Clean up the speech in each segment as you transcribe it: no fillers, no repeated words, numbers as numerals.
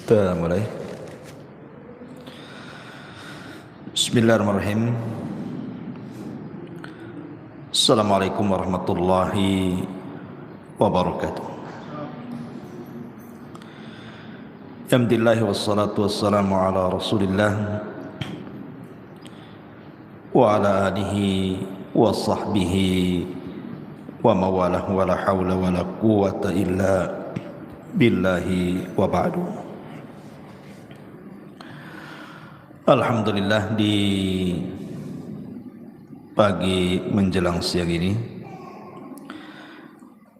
Kita mulai. Bismillahirrahmanirrahim. Assalamualaikum warahmatullahi wabarakatuh. Alhamdulillah wassalatu wassalamu ala Rasulillah wa ala alihi wa sahbihi wa mawalah wa la hawla wa la quwwata illa billahi wa ba'du. Alhamdulillah, di pagi menjelang siang ini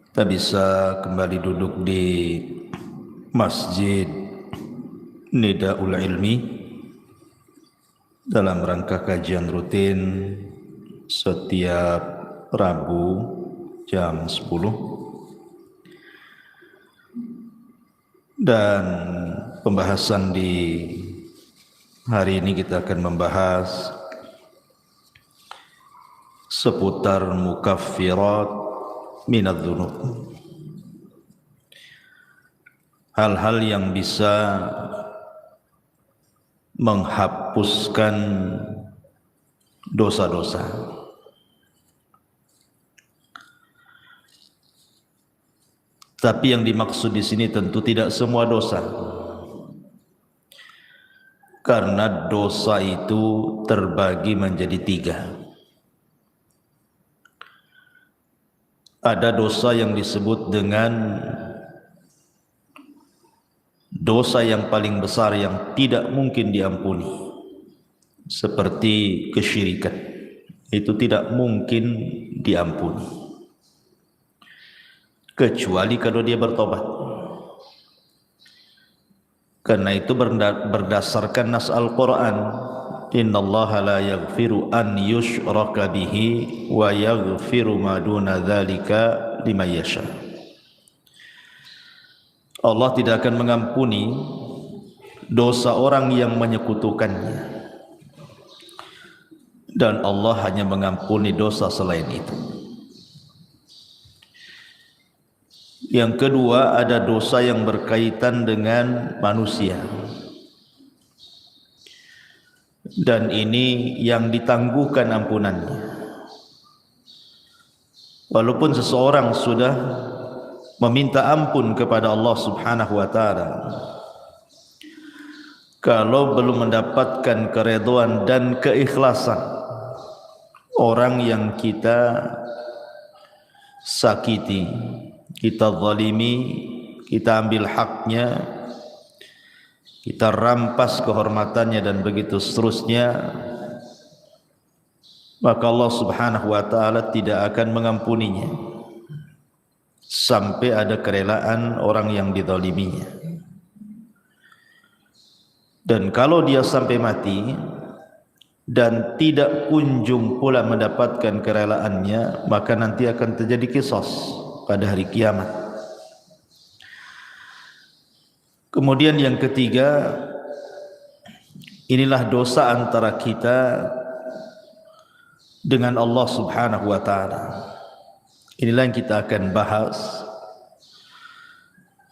kita bisa kembali duduk di Masjid Nidaul Ilmi dalam rangka kajian rutin setiap Rabu jam 10, dan pembahasan di hari ini kita akan membahas seputar mukaffirat minadz-dzunub, hal-hal yang bisa menghapuskan dosa-dosa. Tapi yang dimaksud di sini tentu tidak semua dosa, karena dosa itu terbagi menjadi 3. Ada dosa yang disebut dengan dosa yang paling besar yang tidak mungkin diampuni, seperti kesyirikan. Itu tidak mungkin diampuni kecuali kalau dia bertobat. Karena itu berdasarkan nas Al-Quran, innallaha la yaghfiru an yushraka bihi wa yaghfiru ma duna dzalika liman yasha. Allah tidak akan mengampuni dosa orang yang menyekutukannya, dan Allah hanya mengampuni dosa selain itu. Yang kedua, ada dosa yang berkaitan dengan manusia, dan ini yang ditangguhkan ampunannya. Walaupun seseorang sudah meminta ampun kepada Allah Subhanahu wa taala, kalau belum mendapatkan keridhaan dan keikhlasan orang yang kita sakiti, kita zalimi, kita ambil haknya, kita rampas kehormatannya, dan begitu seterusnya, maka Allah Subhanahu wa taala tidak akan mengampuninya sampai ada kerelaan orang yang dizaliminya. Dan kalau dia sampai mati dan tidak kunjung pula mendapatkan kerelaannya, maka nanti akan terjadi qisas pada hari kiamat. Kemudian yang ketiga, inilah dosa antara kita dengan Allah Subhanahu wa taala. Inilah yang kita akan bahas,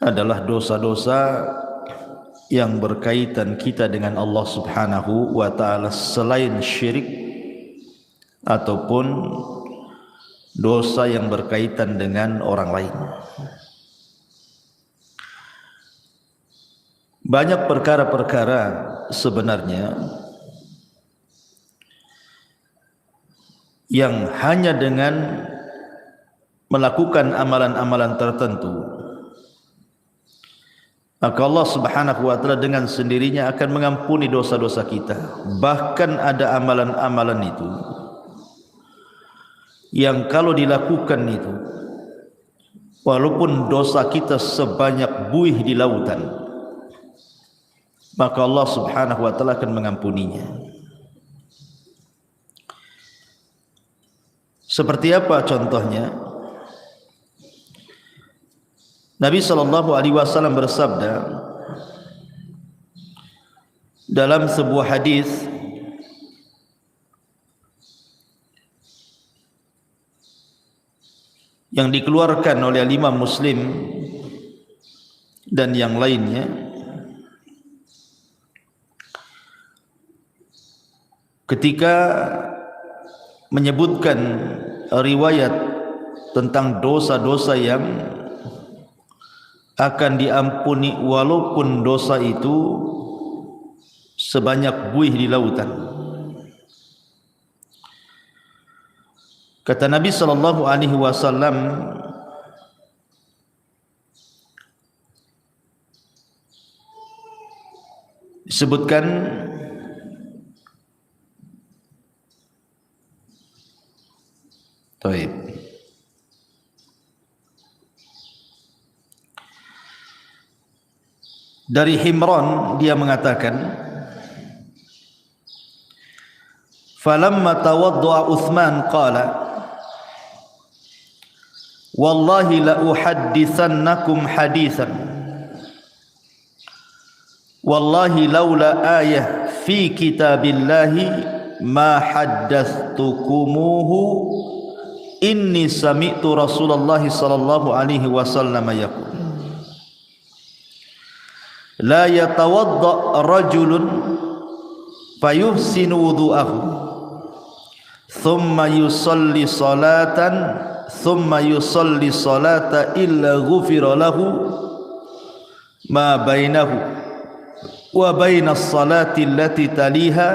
adalah dosa-dosa yang berkaitan kita dengan Allah Subhanahu wa taala selain syirik ataupun dosa yang berkaitan dengan orang lain. Banyak perkara-perkara sebenarnya yang hanya dengan melakukan amalan-amalan tertentu, maka Allah Subhanahu wa taala dengan sendirinya akan mengampuni dosa-dosa kita. Bahkan ada amalan-amalan itu yang kalau dilakukan itu, walaupun dosa kita sebanyak buih di lautan, maka Allah Subhanahu wa taala akan mengampuninya. Seperti apa contohnya? Nabi sallallahu alaihi wasallam bersabda dalam sebuah hadis, yang dikeluarkan oleh Imam Muslim dan yang lainnya, ketika menyebutkan riwayat tentang dosa-dosa yang akan diampuni walaupun dosa itu sebanyak buih di lautan. Kata Nabi sallallahu alaihi wasallam, disebutkan Taib. Dari Himran dia mengatakan, falamma tawaddu'a Uthman qala wallahi la uhaddithannakum hadithan wallahi laula ayah fi kitabillahi ma haddathtukumuhu inni sami'tu Rasulullah sallallahu alaihi wasallam yaqul la yatawadda rajulun fayuhsinu wudu'ahu thumma yusalli salata illa ghufira lahu ma bainahu wa baina as-salati allati taliha.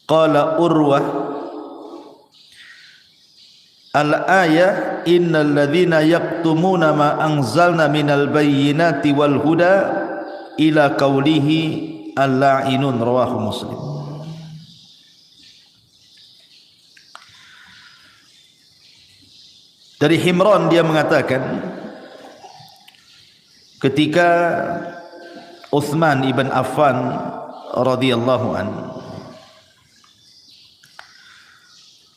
Qala Urwah al-ayah innal ladzina yaktumuna ma anzalna minal bayyinati wal huda ila qawlihi al-la'inun, rawahu Muslim. Dari Himran dia mengatakan, ketika Uthman ibn Affan radhiyallahu an,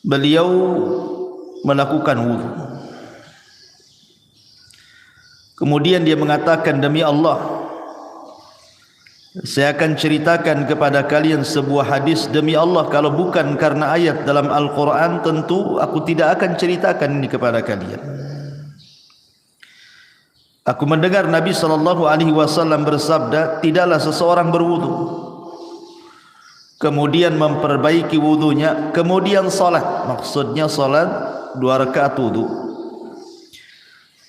beliau melakukan wudu. Kemudian dia mengatakan, demi Allah, saya akan ceritakan kepada kalian sebuah hadis. Demi Allah, kalau bukan karena ayat dalam Al-Quran, tentu aku tidak akan ceritakan ini kepada kalian. Aku mendengar Nabi SAW bersabda, tidaklah seseorang berwudu kemudian memperbaiki wudunya, kemudian salat, maksudnya salat 2 rakaat wudu,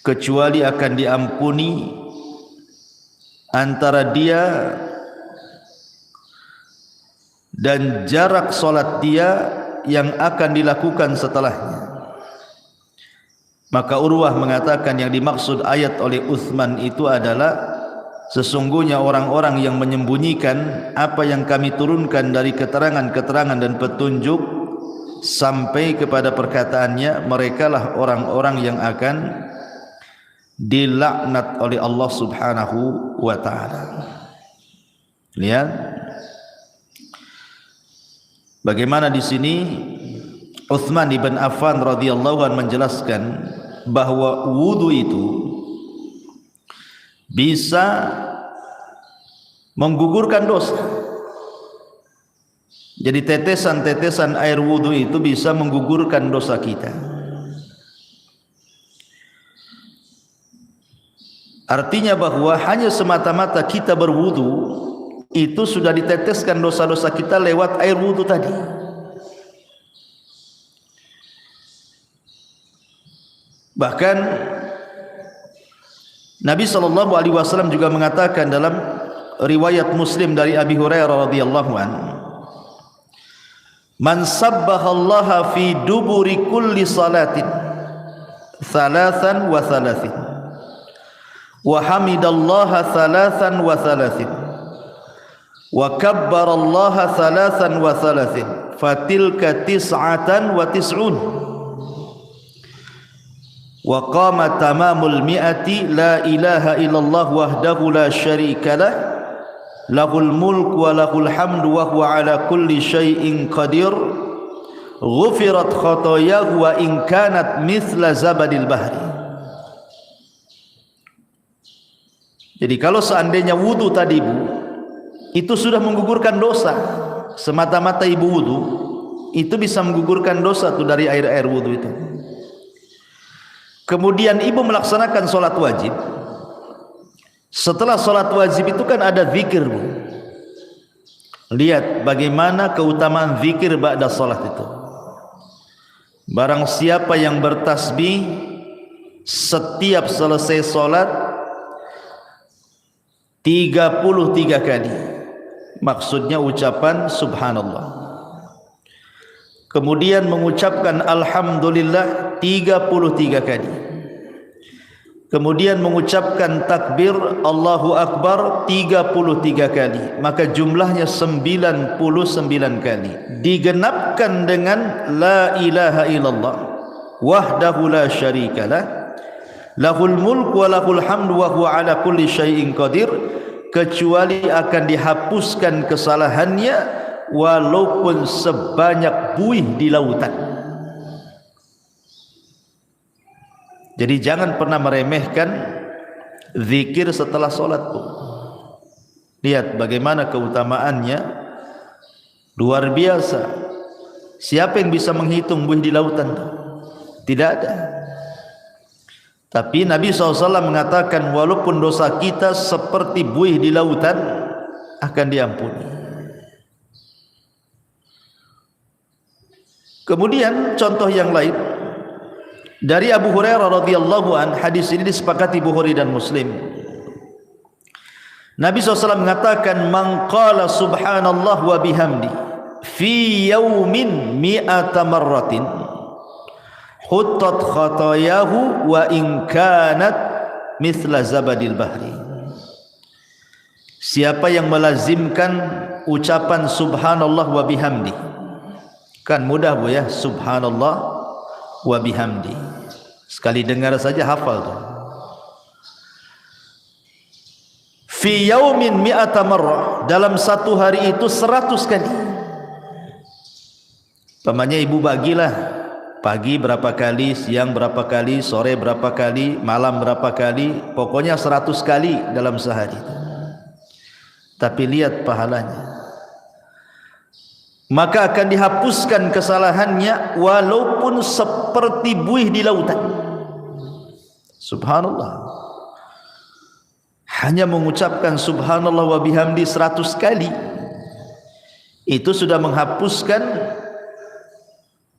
kecuali akan diampuni antara dia dan jarak salat dia yang akan dilakukan setelahnya. Maka Urwah mengatakan yang dimaksud ayat oleh Uthman itu adalah sesungguhnya orang-orang yang menyembunyikan apa yang kami turunkan dari keterangan-keterangan dan petunjuk sampai kepada perkataannya, merekalah orang-orang yang akan dilaknat oleh Allah Subhanahu wa taala. Lihat bagaimana di sini Uthman ibn Affan radhiyallahu anhu menjelaskan bahwa wudu itu bisa menggugurkan dosa. Jadi tetesan-tetesan air wudu itu bisa menggugurkan dosa kita. Artinya bahwa hanya semata-mata kita berwudu itu sudah diteteskan dosa-dosa kita lewat air wudu tadi. Bahkan Nabi SAW juga mengatakan dalam riwayat Muslim dari Abi Hurairah radhiyallahu anhu, man sabbahallaha fi duburi kulli salatin thalathan wa thalathin wa hamidallaha thalathan wa thalathin wa kabbarallaha thalathan wa thalathin fatilka tis'atan wa tis'un wa qama tamamul mi'ati la ilaha illallah wahdahu la syarika lah lahul mulk wa lahul hamdu wa huwa ala kulli syai'in qadir ghufirat khotoyahu wa in kanat mithla zabadil bahri. Jadi kalau seandainya wudu tadi Bu itu sudah menggugurkan dosa, semata-mata ibu wudu itu bisa menggugurkan dosa tuh dari air-air wudu itu. Kemudian ibu melaksanakan sholat wajib. Setelah sholat wajib itu kan ada zikir Bu. Lihat bagaimana keutamaan zikir ba'da salat itu. Barang siapa yang bertasbih setiap selesai salat 33 kali, maksudnya ucapan subhanallah, kemudian mengucapkan alhamdulillah 33 kali, kemudian mengucapkan takbir Allahu Akbar 33 kali, maka jumlahnya 99 kali, digenapkan dengan la ilaha illallah wahdahu la syarikalah lahul mulk wa lahul hamdu wa huwa ala kulli syai'in qadir, kecuali akan dihapuskan kesalahannya walaupun sebanyak buih di lautan. Jadi jangan pernah meremehkan zikir setelah solat. Lihat bagaimana keutamaannya, luar biasa. Siapa yang bisa menghitung buih di lautan? Tidak ada. Tapi Nabi SAW mengatakan walaupun dosa kita seperti buih di lautan akan diampuni. Kemudian contoh yang lain dari Abu Hurairah radhiyallahu an, hadis ini disepakati Bukhari dan Muslim. Nabi SAW mengatakan man qala subhanallah wa bihamdi fi yaumin mi'ata marratin huttat khatayahu wa in kanat mithla zabadil bahri. Siapa yang melazimkan ucapan subhanallah wa bihamdi, kan mudah Bu ya, subhanallah wa bihamdi, sekali dengar saja hafal tuh. Fi yaumin mi'ata marrah, dalam satu hari itu 100 kali. Pamannya ibu bagilah, pagi berapa kali, siang berapa kali, sore berapa kali, malam berapa kali, pokoknya 100 kali dalam sehari. Tapi lihat pahalanya, maka akan dihapuskan kesalahannya walaupun seperti buih di lautan. Subhanallah, hanya mengucapkan subhanallah wa bihamdi 100 kali itu sudah menghapuskan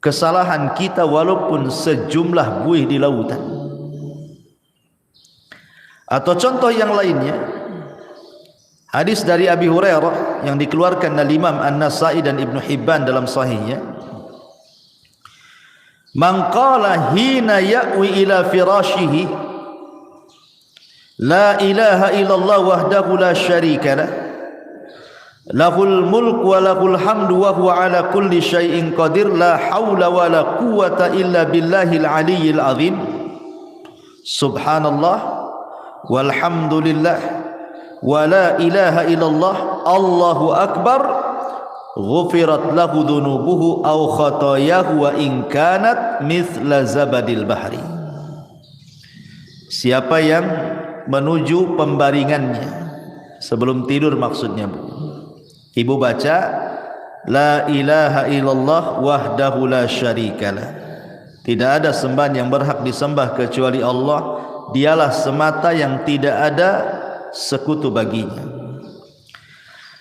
kesalahan kita walaupun sejumlah buih di lautan. Atau contoh yang lainnya, hadis dari Abi Hurairah yang dikeluarkan oleh Imam An-Nasa'i dan Ibnu Hibban dalam sahihnya, man qala hina ya'wi ila firashihi la ilaha illallah wahdahu la syarikalah lahul mulk wa lahul hamdu wa huwa ala kulli syai'in qadir la haula wa la quwwata illa billahil aliyyil azim subhanallah walhamdulillah wa la ilaha illallah Allahu akbar ghufirat lahu dhunubuhu aw khatayahu wa in kanat mithla zabadil bahri. Siapa yang menuju pembaringannya sebelum tidur, maksudnya Bu, ibu baca la ilaha illallah wahdahu la syarikalah, tidak ada sembahan yang berhak disembah kecuali Allah, dialah semata yang tidak ada sekutu baginya.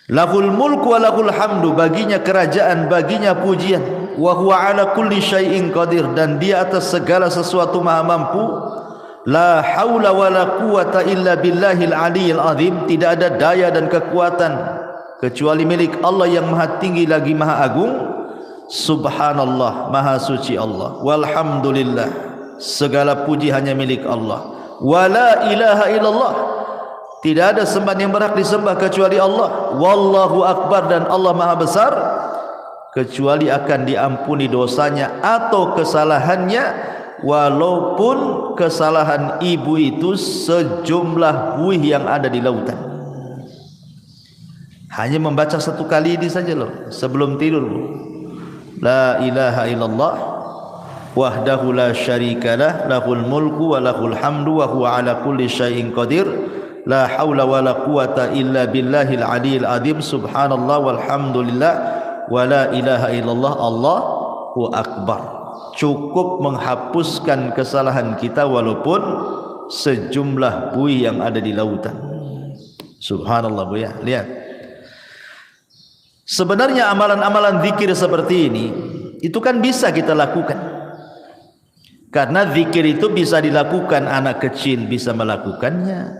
Lahul mulku wa lahul hamdu, baginya kerajaan, baginya pujian, wa huwa ala kulli syai'in qadir, dan dia atas segala sesuatu maha mampu. La haula wa la quwata illa billahil aliyyil azim, tidak ada daya dan kekuatan kecuali milik Allah yang maha tinggi lagi maha agung. Subhanallah, maha suci Allah. Walhamdulillah, segala puji hanya milik Allah. Wa la ilaha illallah, tidak ada sembahan yang berhak disembah kecuali Allah. Wallahu akbar, dan Allah maha besar, kecuali akan diampuni dosanya atau kesalahannya walaupun kesalahan ibu itu sejumlah buih yang ada di lautan. Hanya membaca satu kali ini saja loh sebelum tidur Bu. La ilaha illallah wahdahu la syarikalah lahul mulku wa lahul hamdu wa huwa ala kulli syai'in qadir la haula wa la quwata illa billahil aliyyil azim subhanallah walhamdulillah wa la ilaha illallah Allahu akbar. Cukup menghapuskan kesalahan kita walaupun sejumlah buih yang ada di lautan. Subhanallah Bu ya, lihat. Sebenarnya amalan-amalan zikir seperti ini itu kan bisa kita lakukan. Karena zikir itu bisa dilakukan, anak kecil bisa melakukannya,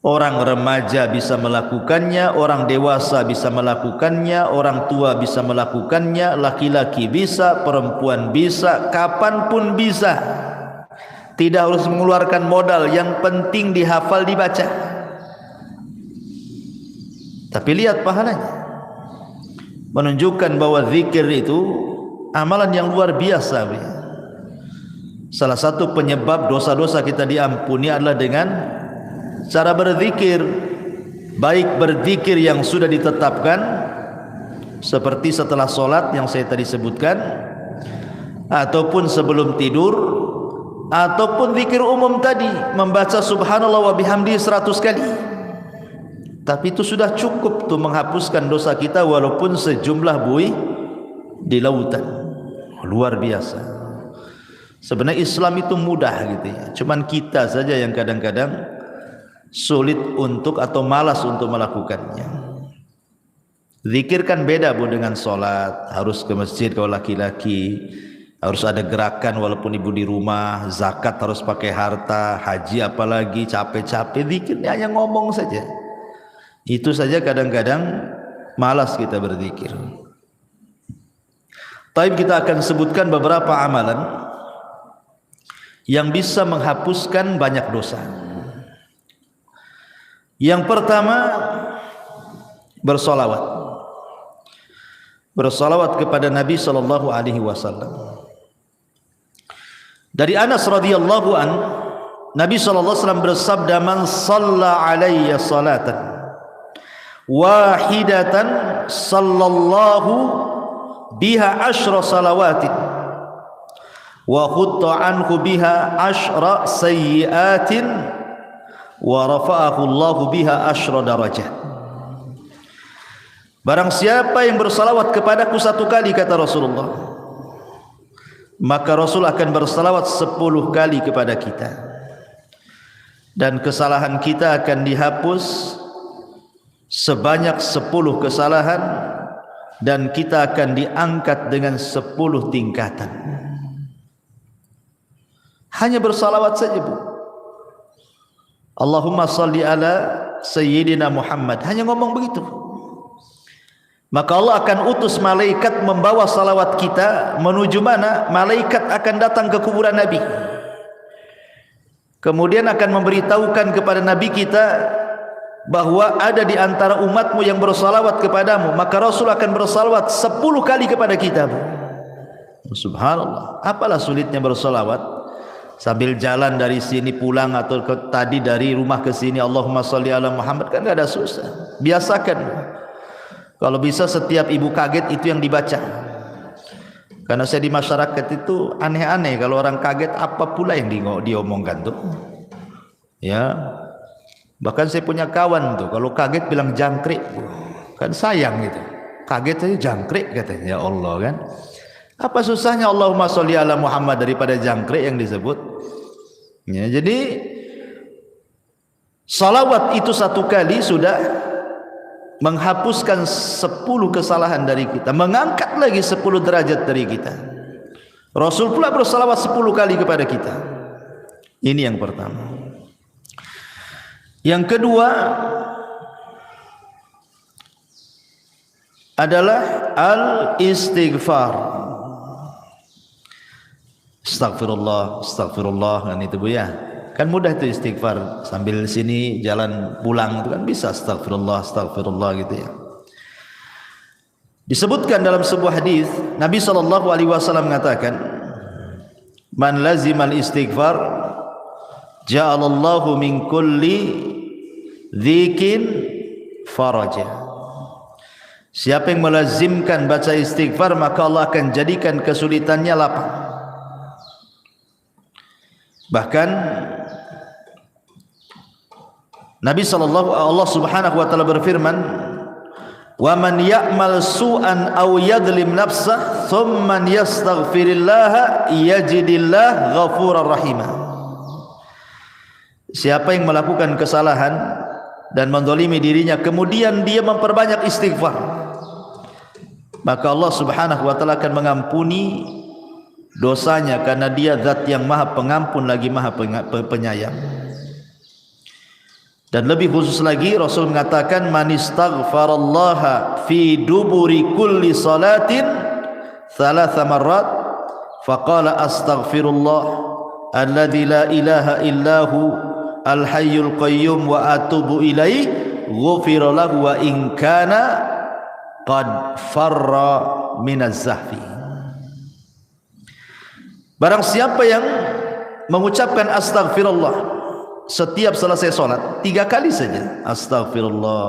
orang remaja bisa melakukannya, orang dewasa bisa melakukannya, orang tua bisa melakukannya, laki-laki bisa, perempuan bisa, kapanpun bisa. Tidak harus mengeluarkan modal, yang penting dihafal, dibaca. Tapi lihat pahalanya, menunjukkan bahwa zikir itu amalan yang luar biasa. Salah satu penyebab dosa-dosa kita diampuni adalah dengan cara berzikir, baik berzikir yang sudah ditetapkan seperti setelah solat yang saya tadi sebutkan, ataupun sebelum tidur, ataupun zikir umum tadi, membaca subhanallah wa bihamdi 100 kali. Tapi itu sudah cukup tuh menghapuskan dosa kita walaupun sejumlah buih di lautan. Luar biasa. Sebenarnya Islam itu mudah gitu ya. Cuman kita saja yang kadang-kadang sulit untuk atau malas untuk melakukannya. Zikir kan beda Bu dengan solat. Harus ke masjid kalau laki-laki, harus ada gerakan walaupun ibu di rumah. Zakat harus pakai harta, haji apalagi capek-capek. Zikirnya hanya ngomong saja. Itu saja kadang-kadang malas kita berzikir. Tapi kita akan sebutkan beberapa amalan yang bisa menghapuskan banyak dosa. Yang pertama, bersolawat. Bersolawat kepada Nabi sallallahu alaihi wasallam. Dari Anas radhiyallahu an, Nabi sallallahu alaihi wasallam bersabda, "Man shalla alayya salatan wahidatan sallallahu biha asyra salawatin wa khutta anhu biha asyra sayyiatin wa rafa'ahu Allahu biha asyra darajat." Barang siapa yang bersalawat kepadaku 1 kali, kata Rasulullah, maka Rasul akan bersalawat 10 kali kepada kita, dan kesalahan kita akan dihapus sebanyak 10 kesalahan, dan kita akan diangkat dengan 10 tingkatan. Hanya bersalawat saja Bu. Allahumma salli ala Sayyidina Muhammad, hanya ngomong begitu, maka Allah akan utus malaikat membawa salawat kita menuju mana? Malaikat akan datang ke kuburan Nabi, kemudian akan memberitahukan kepada Nabi kita bahwa ada di antara umatmu yang bersalawat kepadamu, maka Rasul akan bersalawat 10 kali kepada kita. Subhanallah, apalah sulitnya bersalawat sambil jalan dari sini pulang, atau tadi dari rumah ke sini Allahumma sholli ala Muhammad, kan gak ada susah. Biasakan. Kalau bisa setiap ibu kaget itu yang dibaca. Karena saya di masyarakat itu aneh-aneh, kalau orang kaget apa pula yang diomongkan tuh. Ya. Bahkan saya punya kawan tuh, kalau kaget bilang jangkrik, kan sayang gitu. Kaget aja jangkrik katanya, ya Allah kan. Apa susahnya Allahumma sholli ala Muhammad daripada jangkrik yang disebut? Ya, jadi salawat itu 1 kali sudah menghapuskan 10 kesalahan dari kita, mengangkat lagi 10 derajat dari kita. Rasul pula bersalawat 10 kali kepada kita. Ini yang pertama. Yang kedua adalah al-istighfar. Astagfirullah, astagfirullah, kan itu Bu ya. Kan mudah itu istighfar, sambil sini jalan pulang itu kan bisa astagfirullah, astagfirullah gitu ya. Disebutkan dalam sebuah hadis Nabi sallallahu alaihi wasallam mengatakan, "Man lazimal istighfar ja'alallahu min kulli dzikin faraja." Siapa yang melazimkan baca istighfar, maka Allah akan jadikan kesulitannya lapang. Bahkan Allah Subhanahu wa taala berfirman, "Wa man ya'mal su'an aw yadhlim nafsah thumma yastaghfirillaha yajidillah ghafurar rahima." Siapa yang melakukan kesalahan dan menzalimi dirinya, kemudian dia memperbanyak istighfar, maka Allah Subhanahu wa taala akan mengampuni dosanya, karena dia zat yang maha pengampun lagi maha penyayang. Dan lebih khusus lagi Rasul mengatakan, man istaghfarallaha fi duburi kulli salatin thalatha marrat faqala astaghfirullah alladzi la ilaha illahu al-hayyul qayyum wa atubu ilaih ghufira lahu wa in kana qad farra minaz zahfi. Barang siapa yang mengucapkan astaghfirullah setiap selesai salat 3 kali saja, astaghfirullah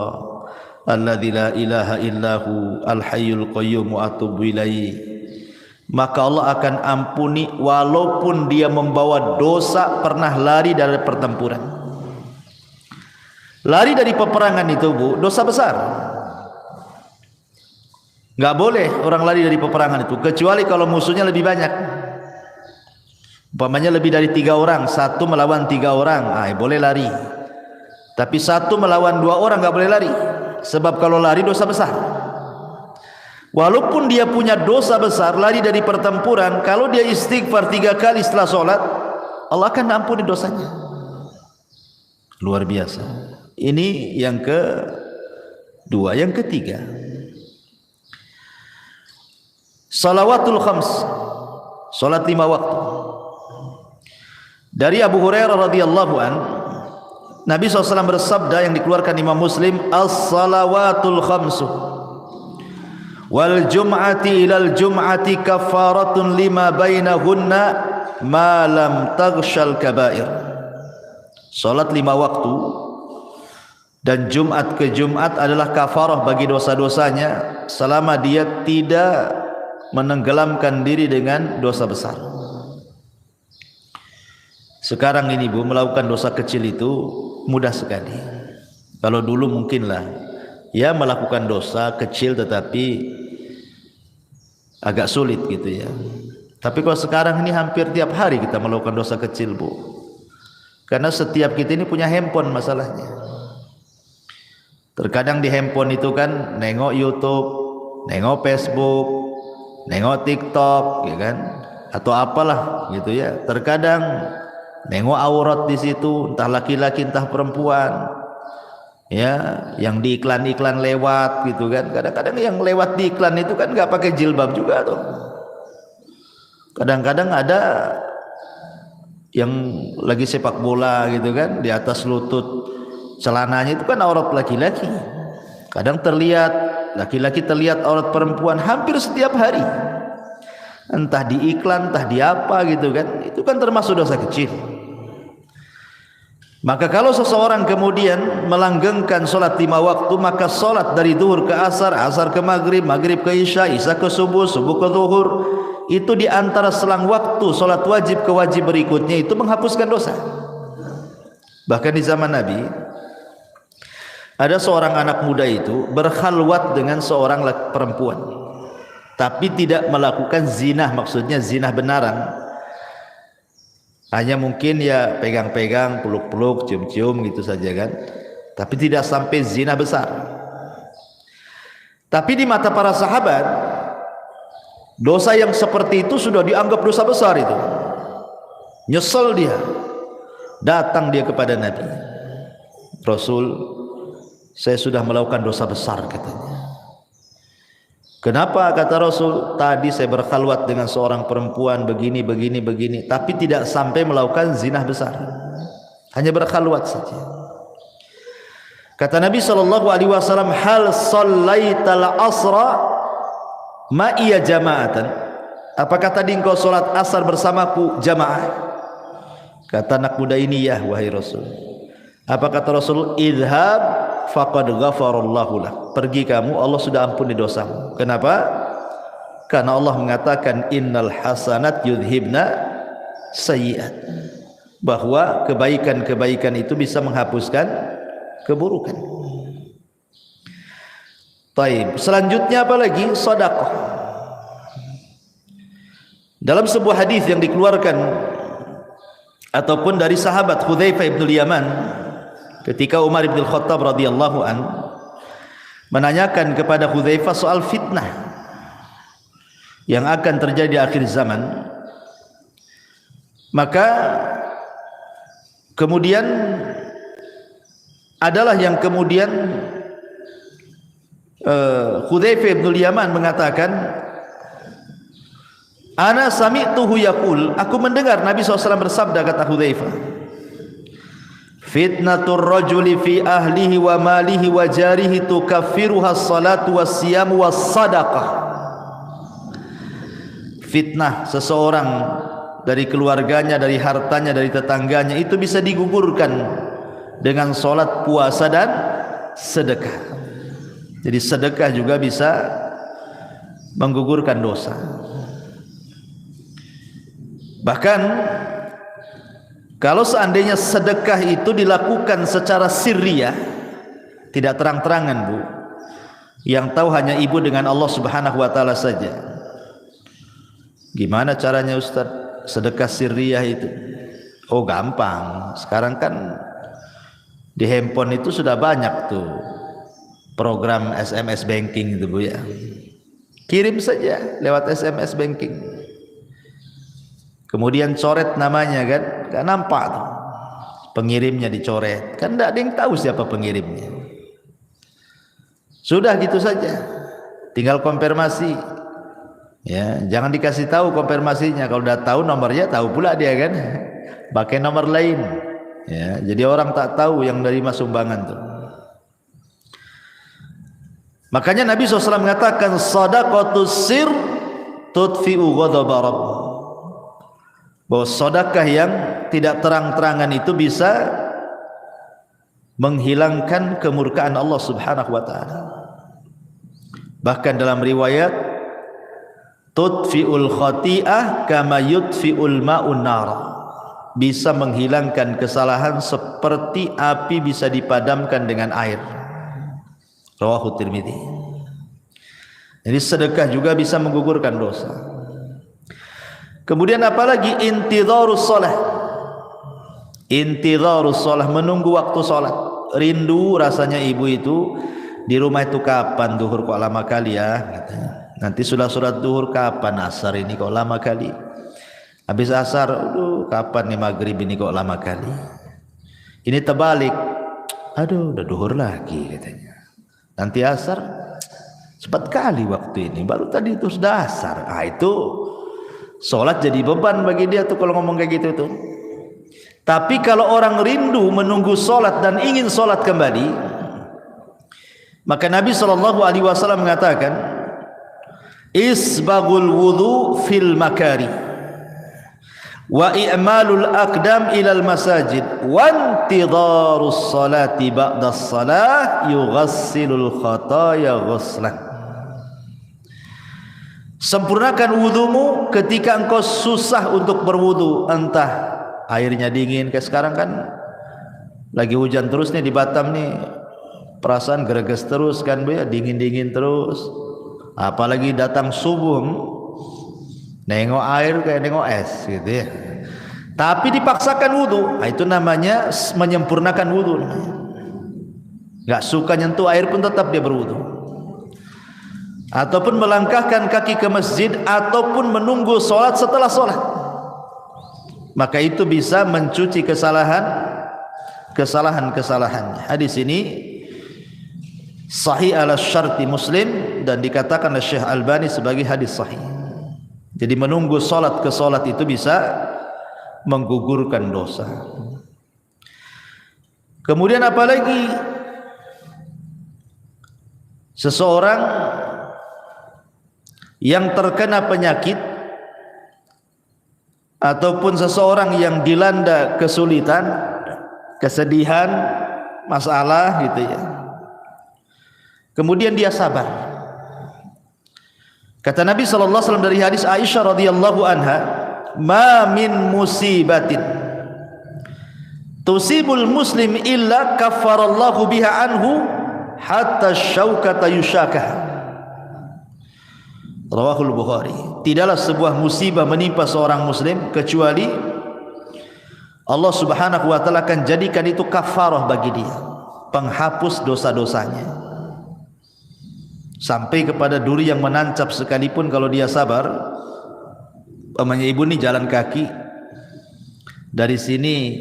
alladzi la ilaha illahu al-hayyul qayyum wa atubu ilaih, maka Allah akan ampuni walaupun dia membawa dosa pernah lari dari pertempuran. Lari dari peperangan itu, Bu, dosa besar. Enggak boleh orang lari dari peperangan itu, kecuali kalau musuhnya lebih banyak. Umpamanya lebih dari 3 orang, 1 melawan 3 orang, boleh lari. Tapi 1 melawan 2 orang enggak boleh lari, sebab kalau lari dosa besar. Walaupun dia punya dosa besar, lari dari pertempuran, kalau dia istighfar 3 kali setelah sholat, Allah akan ampuni dosanya. Luar biasa. Ini yang kedua. Yang ketiga, salawatul khams, salat 5 waktu. Dari Abu Hurairah radhiyallahu an, Nabi SAW bersabda yang dikeluarkan Imam Muslim, as-salawatul khamsu wal jum'ati ilal jum'ati kafaratun lima bainahunna ma lam taghshal kabair. Salat 5 waktu dan Jumat ke Jumat adalah kafarah bagi dosa-dosanya selama dia tidak menenggelamkan diri dengan dosa besar. Sekarang ini, Bu, melakukan dosa kecil itu mudah sekali. Kalau dulu mungkinlah ya melakukan dosa kecil tetapi agak sulit gitu ya. Tapi kalau sekarang ini hampir tiap hari kita melakukan dosa kecil, Bu. Karena setiap kita ini punya handphone masalahnya. Terkadang di handphone itu kan nengok YouTube, nengok Facebook, nengok TikTok, ya kan? Atau apalah gitu ya. Terkadang nengok aurat di situ, entah laki-laki entah perempuan. Ya, yang di iklan-iklan lewat gitu kan. Kadang-kadang yang lewat di iklan itu kan enggak pakai jilbab juga tuh. Kadang-kadang ada yang lagi sepak bola gitu kan, di atas lutut celananya itu kan aurat laki-laki. Kadang terlihat laki-laki, terlihat aurat perempuan hampir setiap hari. Entah di iklan, entah di apa gitu kan. Itu kan termasuk dosa kecil. Maka kalau seseorang kemudian melanggengkan solat 5 waktu, maka solat dari zuhur ke asar, asar ke maghrib, maghrib ke isya, isya ke subuh, subuh ke zuhur, itu di antara selang waktu solat wajib ke wajib berikutnya itu menghapuskan dosa. Bahkan di zaman Nabi ada seorang anak muda itu berkhalwat dengan seorang perempuan, tapi tidak melakukan zina, maksudnya zina benaran. Hanya mungkin ya pegang-pegang, peluk-peluk, cium-cium gitu saja kan. Tapi tidak sampai zina besar. Tapi di mata para sahabat, dosa yang seperti itu sudah dianggap dosa besar itu. Nyesel dia. Datang dia kepada Nabi. Rasul, saya sudah melakukan dosa besar katanya. Kenapa? Kata Rasul, tadi saya berkhalwat dengan seorang perempuan begini, tapi tidak sampai melakukan zina besar, hanya berkhalwat saja. Kata Nabi SAW, hal sallaital asra ma'iya jama'atan, apakah tadi engkau solat asar bersamaku jamaah? Kata anak muda ini, ya wahai Rasul. Apa kata Rasul? Idhab faqad ghafarallahu lak, pergi kamu, Allah sudah ampuni dosamu. Kenapa? Karena Allah mengatakan innal hasanat yudhibna sayyi'at, bahwa kebaikan-kebaikan itu bisa menghapuskan keburukan. Baik, selanjutnya apa lagi? Sedekah. Dalam sebuah hadis yang dikeluarkan ataupun dari sahabat Hudzaifah bin Yaman, ketika Umar bin Khattab radhiyallahu an menanyakan kepada Hudzaifah soal fitnah yang akan terjadi di akhir zaman, maka kemudian adalah yang kemudian Hudzaifah bin Yaman mengatakan, ana sami'tuhu yaqul, aku mendengar Nabi SAW bersabda, kata Hudzaifah, fitnatur rajuli fi ahlihi wa malihi wa jarihi tukaffiruha as-salatu was-siyamu was-sadaqah. Fitnah seseorang dari keluarganya, dari hartanya, dari tetangganya itu bisa digugurkan dengan salat, puasa dan sedekah. Jadi sedekah juga bisa menggugurkan dosa. Bahkan kalau seandainya sedekah itu dilakukan secara sirriyah, tidak terang-terangan, Bu, yang tahu hanya ibu dengan Allah Subhanahu wa taala saja. Gimana caranya Ustaz sedekah sirriyah itu? Oh gampang, sekarang kan di handphone itu sudah banyak tuh program SMS banking itu, Bu, ya. Kirim saja lewat SMS banking, kemudian coret namanya, kan gak nampak tuh pengirimnya, dicoret, kan tidak ada yang tahu siapa pengirimnya. Sudah gitu saja, tinggal konfirmasi. Ya, jangan dikasih tahu konfirmasinya. Kalau udah tahu nomornya, tahu pula dia, kan pakai nomor lain. Ya, jadi orang tak tahu yang dari sumbangan tuh. Makanya Nabi SAW mengatakan, sadaqatus sir tudfi'u ghadaba rabb. Bahwa sedekah yang tidak terang-terangan itu bisa menghilangkan kemurkaan Allah Subhanahu wa taala. Bahkan dalam riwayat, tudfi'ul khati'ah kama yudfi'ul ma'un nar, bisa menghilangkan kesalahan seperti api bisa dipadamkan dengan air. Rawahu Tirmidzi. Jadi sedekah juga bisa menggugurkan dosa. Kemudian apalagi intidharus shalah. Intidharus shalah, menunggu waktu salat. Rindu rasanya ibu itu di rumah itu, kapan duhur kok lama kali ya, katanya. Nanti sudah sholat duhur, kapan asar ini kok lama kali. Habis asar, aduh kapan nih maghrib ini kok lama kali. Ini terbalik, aduh udah duhur lagi katanya. Nanti asar, cepat kali waktu ini, baru tadi itu sudah asar. Itu sholat jadi beban bagi dia tuh kalau ngomong kayak gitu tuh. Tapi kalau orang rindu menunggu sholat dan ingin sholat kembali, maka Nabi SAW mengatakan, isbagul wudu fil makari wa i'malul aqdam ilal masajid wa intidharus salati ba'das salah yughassilul khataya ghuslan. Sempurnakan wudumu ketika engkau susah untuk berwudu, entah airnya dingin, kayak sekarang kan lagi hujan terus nih di Batam nih, perasaan greges terus kan, Bu, ya, dingin-dingin terus. Apalagi datang subuh, nengok air kayak nengok es gitu ya. Tapi dipaksakan wudu, itu namanya menyempurnakan wudu. Gak suka nyentuh air pun tetap dia berwudu. Ataupun melangkahkan kaki ke masjid, ataupun menunggu sholat setelah sholat, maka itu bisa mencuci kesalahan-kesalahannya. Hadis ini sahih ala syarti Muslim dan dikatakan oleh Syekh Albani sebagai hadis sahih. Jadi menunggu salat ke salat itu bisa menggugurkan dosa. Kemudian apalagi seseorang yang terkena penyakit ataupun seseorang yang dilanda kesulitan, kesedihan, masalah gitu ya. Kemudian dia sabar. Kata Nabi SAW dari hadis Aisyah radhiyallahu anha, ma min musibatin tusibul muslim illa kaffarallahu biha anhu hatta syaukata yushakah. Rawahul Bukhari. Tidaklah sebuah musibah menimpa seorang muslim kecuali Allah Subhanahu wa taala akan jadikan itu kafarah bagi dia, penghapus dosa-dosanya. Sampai kepada duri yang menancap sekalipun kalau dia sabar. Umpamanya ibu nih jalan kaki dari sini,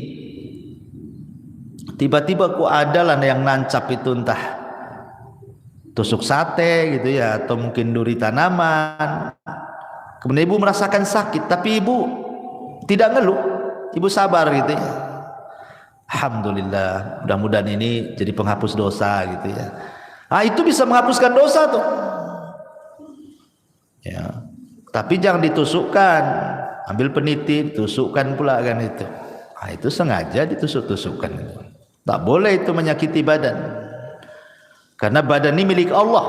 tiba-tiba kok ada lah yang nancap itu, entah tusuk sate gitu ya, atau mungkin duri tanaman. Kemudian ibu merasakan sakit, tapi ibu tidak ngeluh, ibu sabar gitu ya. Alhamdulillah, mudah-mudahan ini jadi penghapus dosa gitu ya. Itu bisa menghapuskan dosa tuh ya. Tapi jangan ditusukkan, ambil peniti, tusukkan pula kan itu. Itu sengaja ditusuk-tusukkan. Tak boleh itu menyakiti badan. Karena badan ini milik Allah.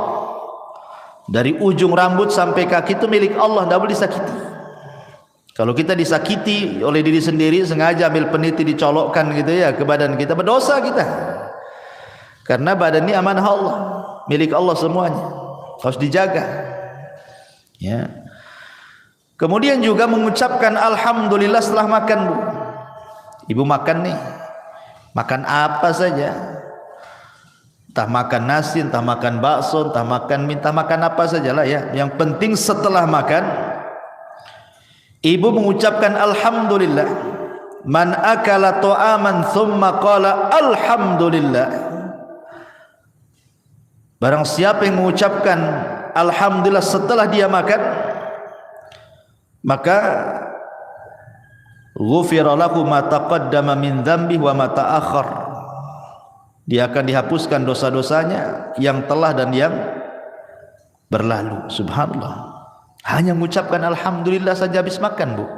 Dari ujung rambut sampai kaki itu milik Allah, tidak boleh disakiti. Kalau kita disakiti oleh diri sendiri, sengaja ambil peniti dicolokkan gitu ya ke badan kita, berdosa kita. Karena badan ini amanah Allah, milik Allah semuanya, harus dijaga. Ya. Kemudian juga mengucapkan alhamdulillah setelah makan, Bu. Ibu makan nih, makan apa saja, entah makan nasi, entah makan bakso, entah makan mie, entah makan apa sajalah ya. Yang penting setelah makan, ibu mengucapkan alhamdulillah. Man akala ta'aman thumma qala alhamdulillah. Barang siapa yang mengucapkan alhamdulillah setelah dia makan, maka ghufira lahu ma taqaddama min dzambi wa ma ta'akhkhar. Dia akan dihapuskan dosa-dosanya yang telah dan yang berlalu. Subhanallah. Hanya mengucapkan alhamdulillah saja habis makan, Bu.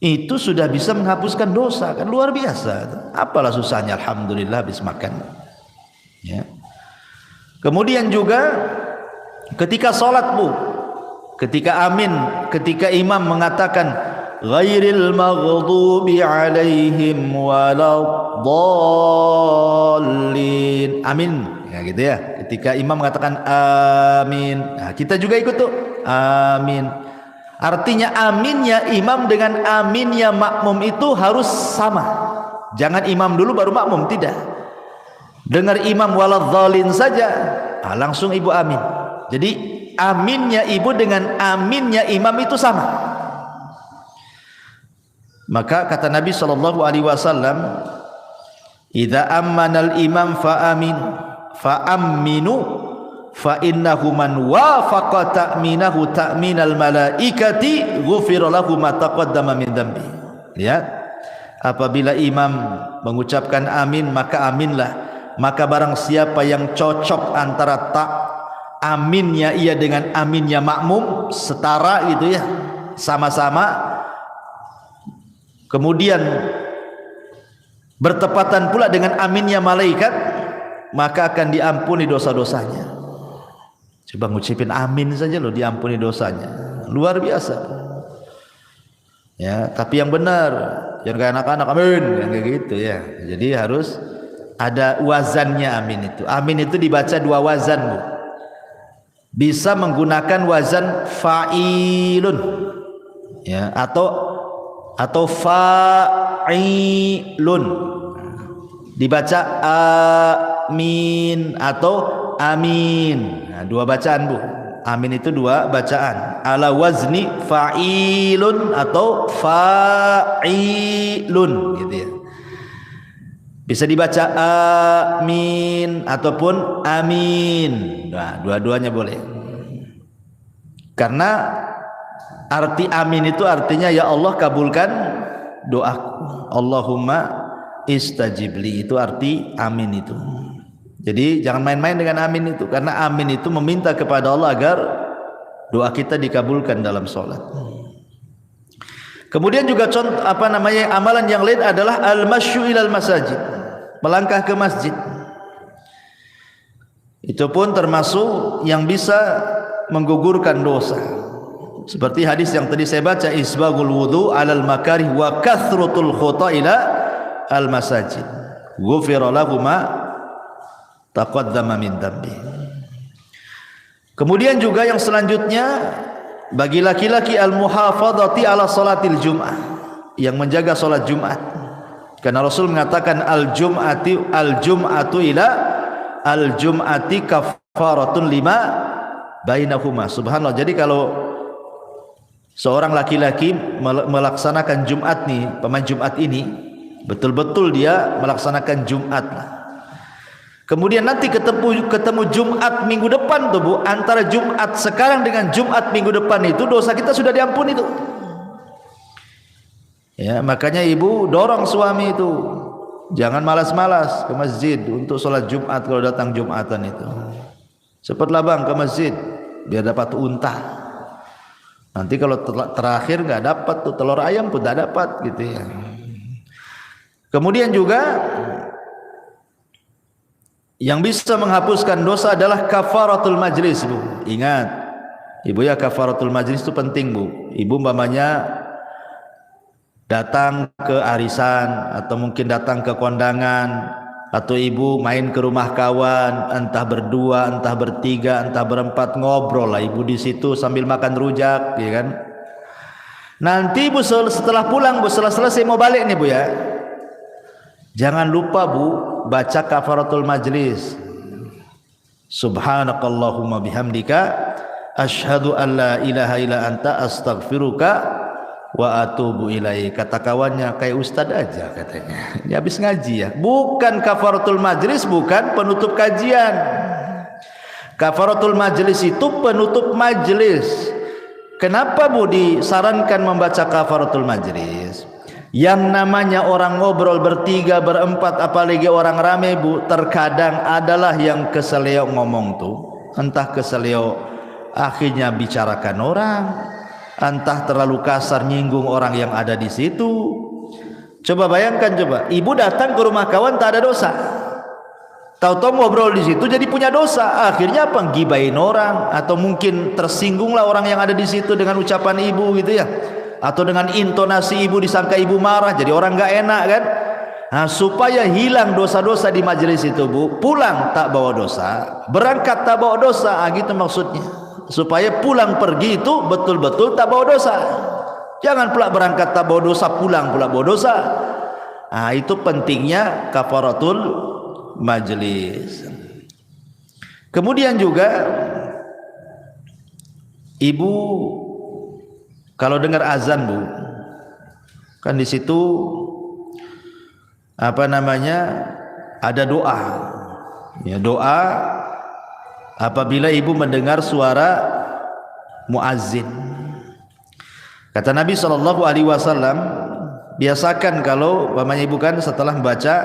Itu sudah bisa menghapuskan dosa, kan luar biasa. Apalah susahnya alhamdulillah habis makan. Ya. Kemudian juga ketika salat, Bu, ketika amin, ketika imam mengatakan ghairil maghdubi alaihim waladdallin, amin ya gitu ya. Ketika imam mengatakan amin, nah, kita juga ikut tuh amin. Artinya aminnya imam dengan aminnya makmum itu harus sama. Jangan imam dulu baru makmum, tidak. Dengar imam waladzalin saja, langsung ibu amin. Jadi aminnya ibu dengan aminnya imam itu sama. Maka kata Nabi sallallahu alaihi wasallam, "Idza ammanal imam fa aminu fa innahu man wafaqa ta'minahu ta'minal malaikati ghufira lahu ma taqaddama min dzambi." Lihat, apabila imam mengucapkan amin, maka aminlah. Maka barang siapa yang cocok antara aminnya ia dengan aminnya makmum, setara gitu ya, sama-sama, kemudian bertepatan pula dengan aminnya malaikat, maka akan diampuni dosa-dosanya. Coba ngucapin amin saja loh, diampuni dosanya, luar biasa ya. Tapi yang benar, jangan kayak anak-anak amin yang kayak gitu ya. Jadi harus ada wazannya amin itu. Amin itu dibaca dua wazan, Bu. Bisa menggunakan wazan fa'ilun ya, atau fa'ilun, dibaca amin atau amin. Nah, dua bacaan, Bu. Amin itu dua bacaan, ala wazni fa'ilun atau fa'ilun gitu ya. Bisa dibaca amin ataupun amin. Nah, dua-duanya boleh. Karena arti amin itu artinya ya Allah kabulkan doaku. Allahumma istajibli, itu arti amin itu. Jadi jangan main-main dengan amin itu, karena amin itu meminta kepada Allah agar doa kita dikabulkan dalam sholat. Kemudian juga contoh amalan yang lain adalah al-masyu ilal masajid, melangkah ke masjid. Itu pun termasuk yang bisa menggugurkan dosa. Seperti hadis yang tadi saya baca, isbagul wudu alal makarih wa kathratul khuta ila al masajid ghufira lahu ma taqaddama min dhanbi. Kemudian juga yang selanjutnya, bagi laki-laki al-muhafadzati ala salatil jum'ah, yang menjaga salat Jumat. Karena Rasul mengatakan al-jum'atu ila al-jum'ati kafaratun lima bainahuma. Subhanallah. Jadi kalau seorang laki-laki melaksanakan Jumat nih, pemain Jumat ini, betul-betul dia melaksanakan Jumat. Kemudian nanti ketemu Jumat minggu depan tuh Bu, antara Jumat sekarang dengan Jumat minggu depan itu dosa kita sudah diampuni tuh. Ya, makanya ibu dorong suami itu jangan malas-malas ke masjid untuk sholat Jumat kalau datang Jumatan itu. Cepatlah bang ke masjid biar dapat unta. Nanti kalau terakhir nggak dapat tuh telur ayam pun tidak dapat gitu ya. Kemudian juga yang bisa menghapuskan dosa adalah kafaratul majlis Bu. Ingat ibu ya, kafaratul majlis itu penting Bu. Ibu umpamanya datang ke arisan atau mungkin datang ke kondangan, atau ibu main ke rumah kawan, entah berdua, entah bertiga, entah berempat, ngobrol lah ibu di situ sambil makan rujak, ya kan? Nanti Bu setelah pulang Bu, setelah selesai mau balik nih Bu ya, jangan lupa Bu baca kafaratul majlis. Subhanakallahumma bihamdika asyhadu an la ilaha illa anta astaghfiruka wa atubu ilaih. Kata kawannya, kayak ustad aja katanya, ini habis ngaji ya. Bukan kafaratul majlis, bukan penutup kajian. Kafaratul majlis itu penutup majlis. Kenapa Bu disarankan membaca kafaratul majlis? Yang namanya orang ngobrol bertiga, berempat, apalagi orang rame Bu, terkadang adalah yang keseleo ngomong tuh, entah keseleo akhirnya bicarakan orang, entah terlalu kasar nyinggung orang yang ada di situ. Coba bayangkan, coba ibu datang ke rumah kawan tak ada dosa, tahu-tahu ngobrol di situ jadi punya dosa. Akhirnya apa? Gibain orang, atau mungkin tersinggunglah orang yang ada di situ dengan ucapan ibu gitu ya, atau dengan intonasi ibu disangka ibu marah, jadi orang nggak enak kan. Nah, supaya hilang dosa-dosa di majelis itu Bu, pulang tak bawa dosa, berangkat tak bawa dosa, gitu maksudnya. Supaya pulang pergi itu betul-betul tak bawa dosa. Jangan pula berangkat tak bawa dosa, pulang pula bawa dosa. Nah, itu pentingnya kafaratul majlis. Kemudian juga ibu kalau dengar azan Bu, kan di situ apa namanya, ada doa. Ya, doa apabila ibu mendengar suara muazzin. Kata Nabi SAW, biasakan kalau umpamanya ibu kan setelah membaca,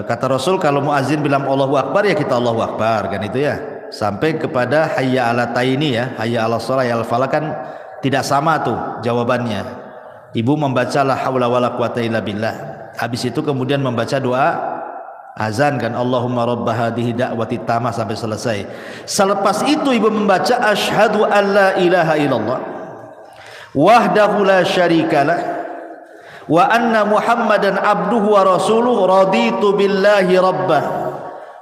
kata Rasul kalau muazzin bilang Allahu Akbar ya kita Allahu Akbar kan itu ya, sampai kepada hayya ala taini ya, hayya ala shalah ya al falah, kan tidak sama tuh jawabannya. Ibu membaca la haula wala quwata illa billah, habis itu kemudian membaca doa azan kan, Allahumma rabb hadhihi da'wati tamah sampai selesai. Selepas itu ibu membaca asyhadu an la ilaha illallah wahdahu la syarikalah wa anna muhammadan abduhu wa rasuluhu raditu billahi rabbah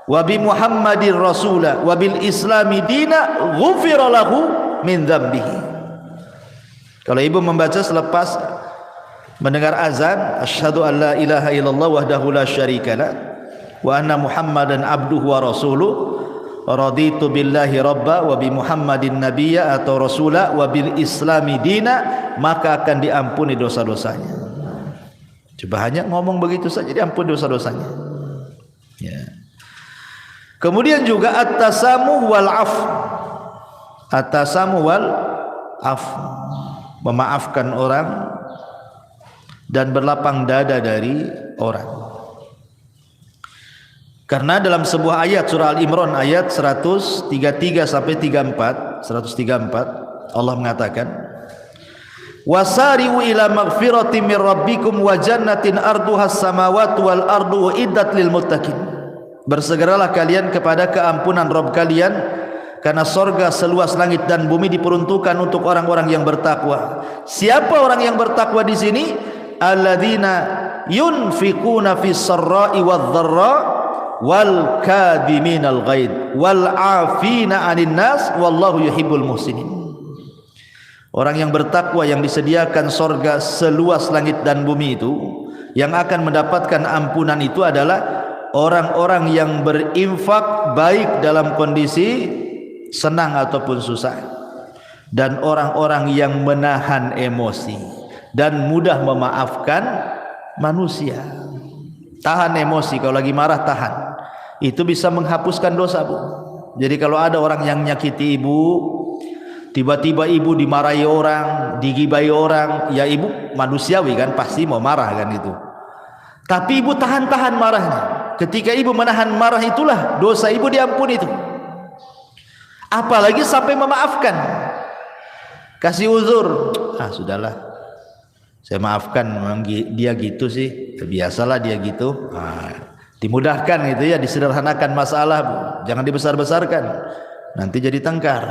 wa bi muhammadin rasulah wa bil islami dina ghufira lahu min dzambihi. Kalau ibu membaca selepas mendengar azan asyhadu an la ilaha illallah wahdahu la syarikalah wa anna muhammadan abduhu wa rasuluh raditu billahi rabba wa bi muhammadin nabiyya atau rasula wa bil islami dina, maka akan diampuni dosa-dosanya. Coba hanya ngomong begitu saja diampuni dosa-dosanya ya. Kemudian juga at-tasamuh wal af, at-tasamuh wal af, memaafkan orang dan berlapang dada dari orang. Karena dalam sebuah ayat surah Al-Imran ayat 133 sampai 34, 134 Allah mengatakan, wasari'u ila maghfiratin min rabbikum wa jannatin arduhas samawati wal ardu uiddat lil muttaqin. Bersegeralah kalian kepada keampunan Rabb kalian, karena sorga seluas langit dan bumi diperuntukkan untuk orang-orang yang bertakwa. Siapa orang yang bertakwa di sini? Alladzina yunfiquna fis sarra'i wadh dharra wal kadhiminal ghaid wal afina 'anil nas wallahu yuhibbul muhsinin. Orang yang bertakwa yang disediakan sorga seluas langit dan bumi itu, yang akan mendapatkan ampunan itu adalah orang-orang yang berinfak baik dalam kondisi senang ataupun susah, dan orang-orang yang menahan emosi dan mudah memaafkan manusia. Tahan emosi, kalau lagi marah tahan, itu bisa menghapuskan dosa, Bu. Jadi kalau ada orang yang nyakiti ibu, tiba-tiba ibu dimarahi orang, digibai orang, ya ibu manusiawi kan, pasti mau marah kan itu. Tapi ibu tahan-tahan marahnya. Ketika ibu menahan marah itulah dosa ibu diampuni itu. Apalagi sampai memaafkan, kasih uzur. Sudahlah, saya maafkan, memang dia gitu sih, biasalah dia gitu. Dimudahkan gitu ya, disederhanakan masalah, jangan dibesar-besarkan, nanti jadi tengkar.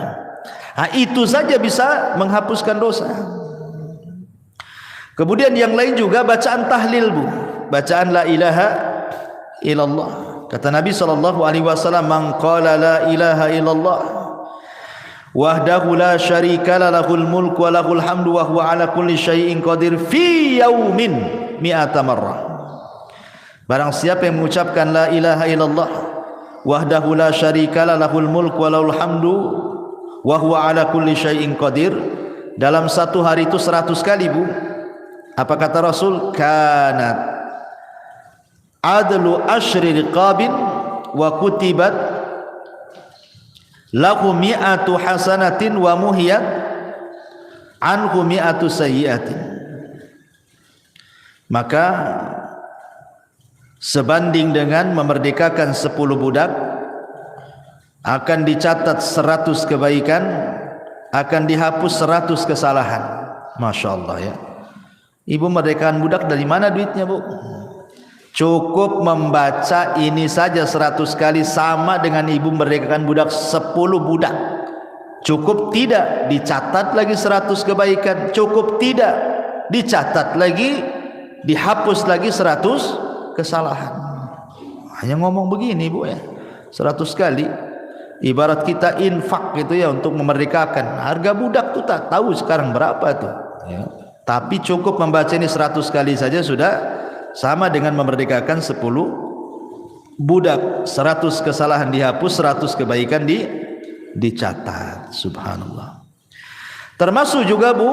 Itu saja bisa menghapuskan dosa. Kemudian yang lain juga bacaan tahlil, Bu. Bacaan la ilaha illallah. Kata Nabi SAW, man qala la ilaha illallah wahdahu la syarika lahul mulku wa lahul hamdu wa huwa ala kulli syai'in qadir fi yaumin mi'ata marrah. Barang siapa yang mengucapkan la ilaha illallah wahdahu la syarika lahul mulku wa lahul hamdu wa huwa ala kulli syai'in qadir, dalam satu hari itu 100 kali, Bu. Apa kata Rasul? Kanat adlu asyri riqabin wa kutibat lahu mi'atu hasanatin wa muhiyat anhu mi'atu sayyiatin. Maka sebanding dengan memerdekakan 10 budak, akan dicatat 100 kebaikan, akan dihapus 100 kesalahan. Masya Allah ya. Ibu merdekakan budak dari mana duitnya, Bu? Cukup membaca ini saja 100 kali sama dengan ibu merdekakan budak 10 budak. Cukup tidak? Dicatat lagi 100 kebaikan. Cukup tidak? Dicatat lagi, dihapus lagi 100 kesalahan. Hanya ngomong begini, Bu ya, 100 kali. Ibarat kita infak gitu ya, untuk memerdekakan. Harga budak tuh tak tahu sekarang berapa tuh ya. Tapi cukup membaca ini 100 kali saja sudah sama dengan memerdekakan 10 budak. 100 kesalahan dihapus, 100 kebaikan dicatat. Subhanallah. Termasuk juga, Bu,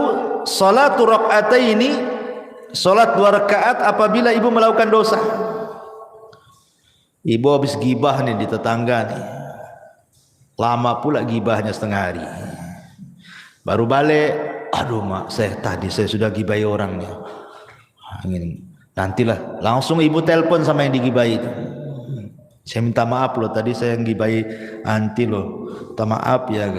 salatu rakaataini, salat 2 rakaat apabila ibu melakukan dosa. Ibu habis gibah nih di tetangga nih, lama pula gibahnya setengah hari, baru balik, aduh mak, tadi saya sudah gibai orang nih, nantilah, langsung ibu telepon sama yang digibai itu, saya minta maaf loh, tadi saya yang gibai anti loh, minta maaf ya.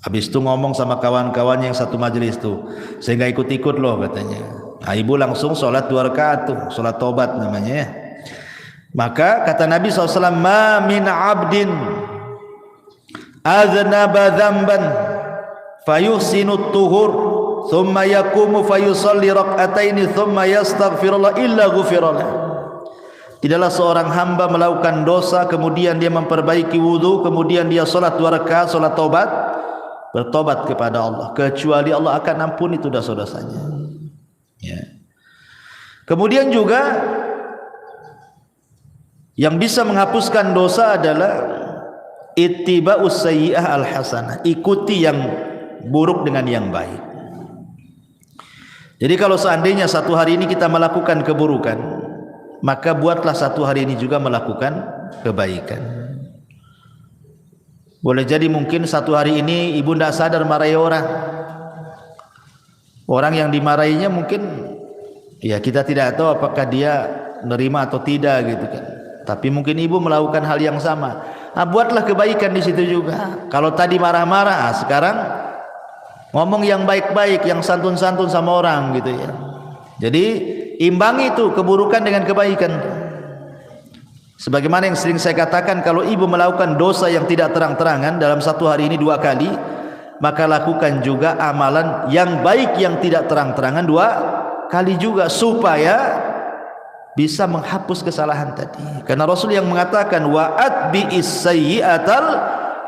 Habis itu ngomong sama kawan-kawan yang satu majelis tuh, saya nggak ikut-ikut loh katanya. Nah, ibu langsung sholat 2 rakaat tuh, sholat tobat namanya ya. Maka kata Nabi SAW, ma min abdin aznaba dzamban fayuhsinu tuhur thumma yaqumu fayusalli rak'ataini thumma yastaghfirullah illa ghufirallah. Tidaklah seorang hamba melakukan dosa kemudian dia memperbaiki wudu, kemudian dia salat 2 rakaat salat taubat, bertobat kepada Allah, kecuali Allah akan ampuni itu dosa-dosanya ya. Kemudian juga yang bisa menghapuskan dosa adalah ittiba'us sayyi'ah al-hasanah, ikuti yang buruk dengan yang baik. Jadi kalau seandainya satu hari ini kita melakukan keburukan, maka buatlah satu hari ini juga melakukan kebaikan. Boleh jadi mungkin satu hari ini ibu tidak sadar marahi orang, orang yang dimarahinya mungkin ya kita tidak tahu apakah dia menerima atau tidak gitu kan. Tapi mungkin ibu melakukan hal yang sama. Buatlah kebaikan di situ juga. Kalau tadi marah-marah, sekarang ngomong yang baik-baik, yang santun-santun sama orang gitu ya. Jadi imbangi itu keburukan dengan kebaikan. Sebagaimana yang sering saya katakan, kalau ibu melakukan dosa yang tidak terang-terangan dalam satu hari ini 2 kali, maka lakukan juga amalan yang baik yang tidak terang-terangan 2 kali juga, supaya bisa menghapus kesalahan tadi. Karena Rasul yang mengatakan wa atbi'is sayyi'atal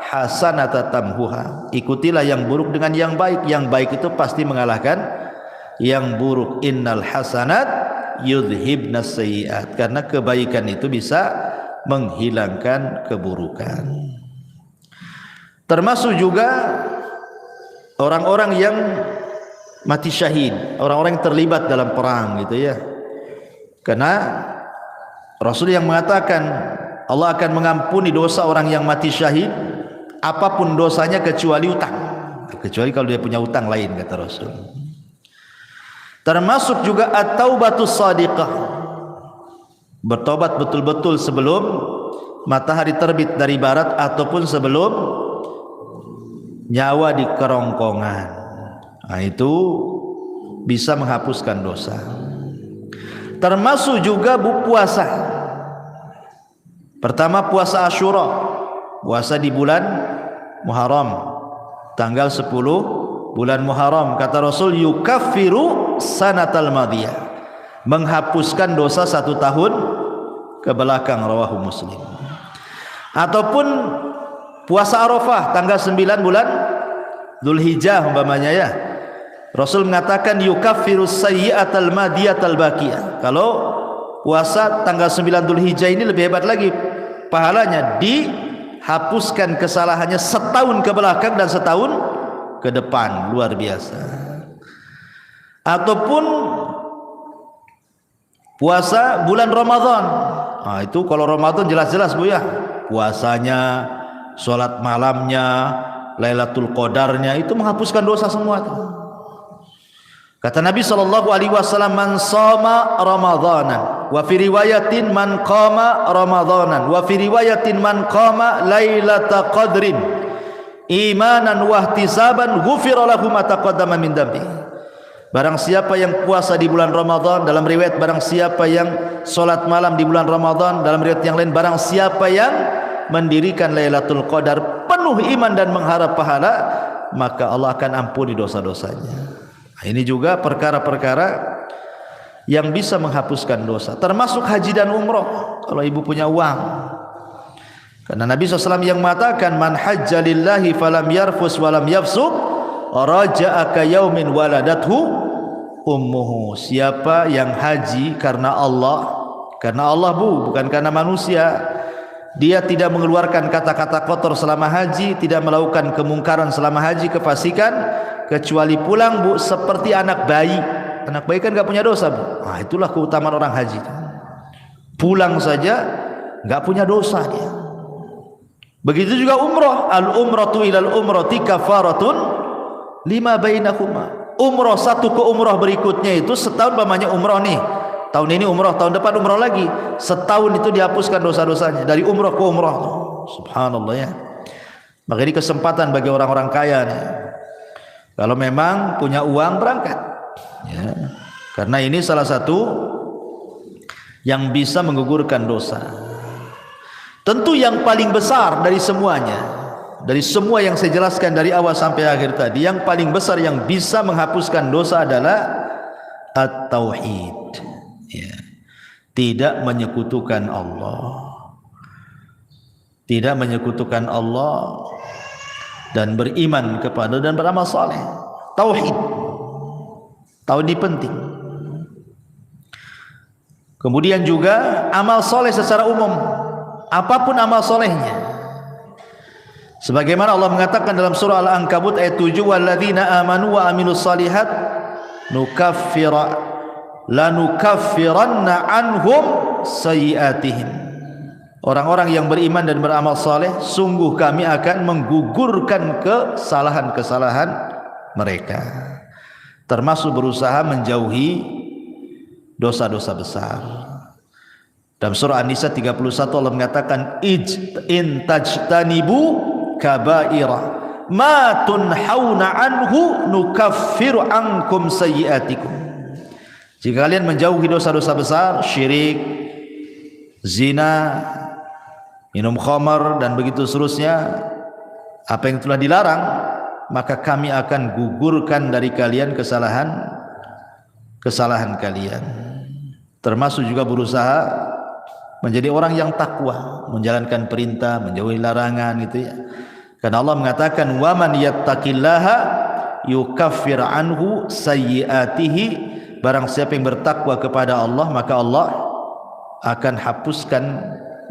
hasanata tamhuha. Ikutilah yang buruk dengan yang baik. Yang baik itu pasti mengalahkan yang buruk. Innal hasanat yudhibnas sayyi'at. Karena kebaikan itu bisa menghilangkan keburukan. Termasuk juga orang-orang yang mati syahid, orang-orang yang terlibat dalam perang gitu ya. Karena Rasul yang mengatakan Allah akan mengampuni dosa orang yang mati syahid apapun dosanya kecuali utang. Kecuali kalau dia punya utang lain, kata Rasul. Termasuk juga at-taubatus shadiqah. Bertobat betul-betul sebelum matahari terbit dari barat ataupun sebelum nyawa di kerongkongan. Nah, itu bisa menghapuskan dosa. Termasuk juga puasa. Pertama puasa Asyura, puasa di bulan Muharram, tanggal 10 bulan Muharram. Kata Rasul, yukaffiru sanatal madiyah, menghapuskan dosa 1 tahun ke belakang, rawahu Muslim. Ataupun puasa Arafah tanggal 9 bulan Dzulhijjah umpamanya ya. Rasul mengatakan yukaffiru sayyi'atal madiyatal baqiyah. Kalau puasa tanggal 9 Dzulhijjah ini lebih hebat lagi pahalanya, dihapuskan kesalahannya setahun ke belakang dan setahun ke depan, luar biasa. Ataupun puasa bulan Ramadan. Nah, itu kalau Ramadan jelas-jelas Bu ya, puasanya, sholat malamnya, Lailatul Qadarnya, itu menghapuskan dosa semua tuh. Kata Nabi SAW, man shoma Ramadanan, wa fi riwayatin man qama Ramadanan, wa fi riwayatin man qama Lailatul Qadrin imanan wa ihtisaban ghufira lahu ma taqaddama min dhanbi. Barang siapa yang puasa di bulan Ramadan, dalam riwayat barang siapa yang salat malam di bulan Ramadan, dalam riwayat yang lain barang siapa yang mendirikan Lailatul Qadar penuh iman dan mengharap pahala, maka Allah akan ampuni dosa-dosanya. Nah, ini juga perkara-perkara yang bisa menghapuskan dosa, termasuk haji dan umrah kalau ibu punya uang. Karena Nabi SAW yang mengatakan man hajja lillahi falam yarfus walam yafsuq raja'a ka yaumin waladathu ummuhu. Siapa yang haji karena Allah Bu, bukan karena manusia, dia tidak mengeluarkan kata-kata kotor selama haji, tidak melakukan kemungkaran selama haji, kefasikan, kecuali pulang Bu seperti anak bayi. Anak bayi kan gak punya dosa Bu. Nah, itulah keutamaan orang haji. Pulang saja gak punya dosa dia. Begitu juga umrah. Al-umratu ilal umrati kafaratun lima bainakuma. Umrah satu ke umrah berikutnya itu setahun, pamannya umrah nih, tahun ini umrah, tahun depan umrah lagi, setahun itu dihapuskan dosa-dosanya dari umrah ke umrah. Subhanallah ya. Maka ini kesempatan bagi orang-orang kaya nih, kalau memang punya uang berangkat ya. Karena ini salah satu yang bisa menggugurkan dosa. Tentu yang paling besar dari semuanya, dari semua yang saya jelaskan dari awal sampai akhir tadi, yang paling besar yang bisa menghapuskan dosa adalah at-tauhid ya. Tidak menyekutukan Allah, tidak menyekutukan Allah, dan beriman kepada dan beramal saleh. Tauhid, tauhid ini penting. Kemudian juga amal saleh secara umum, apapun amal solehnya, sebagaimana Allah mengatakan dalam surah Al-Ankabut ayat 7, walladzina amanu wa amilus salihat lanukaffiranna anhum sayyiatihim. Orang-orang yang beriman dan beramal saleh, sungguh kami akan menggugurkan kesalahan-kesalahan mereka, termasuk berusaha menjauhi dosa-dosa besar. Dalam surah An-Nisa 31 Allah mengatakan in tajtanibu kabaira ma tunhauna anhu nukaffiru ankum sayyiatikum. Jika kalian menjauhi dosa-dosa besar, syirik, zina, minum khamar dan begitu seterusnya, apa yang telah dilarang, maka kami akan gugurkan dari kalian kesalahan kalian. Termasuk juga berusaha menjadi orang yang takwa, menjalankan perintah, menjauhi larangan gitu ya. Karena Allah mengatakan wa man yattaqillaha yukaffir anhu sayyiatihi, barang siapa yang bertakwa kepada Allah maka Allah akan hapuskan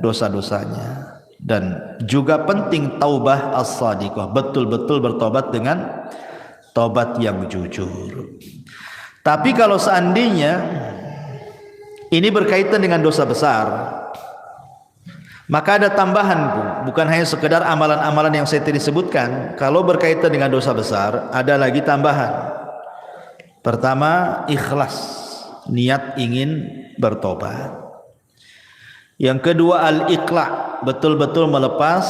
dosa-dosanya. Dan juga penting taubah as-sadiqah, betul-betul bertobat dengan tobat yang jujur. Tapi kalau seandainya ini berkaitan dengan dosa besar, maka ada tambahan, bukan hanya sekedar amalan-amalan yang saya tadi sebutkan. Kalau berkaitan dengan dosa besar, ada lagi tambahan. Pertama, ikhlas, niat ingin bertobat. Yang kedua, al-iqla', betul-betul melepas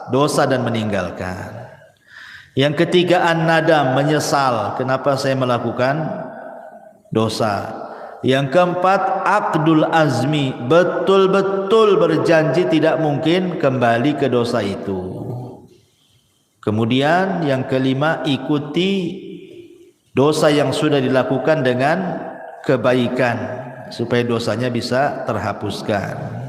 dosa dan meninggalkan. Yang ketiga, an-nadam, menyesal, kenapa saya melakukan dosa. Yang keempat, aqdul azmi, betul-betul berjanji tidak mungkin kembali ke dosa itu. Kemudian yang kelima, ikuti dosa yang sudah dilakukan dengan kebaikan supaya dosanya bisa terhapuskan.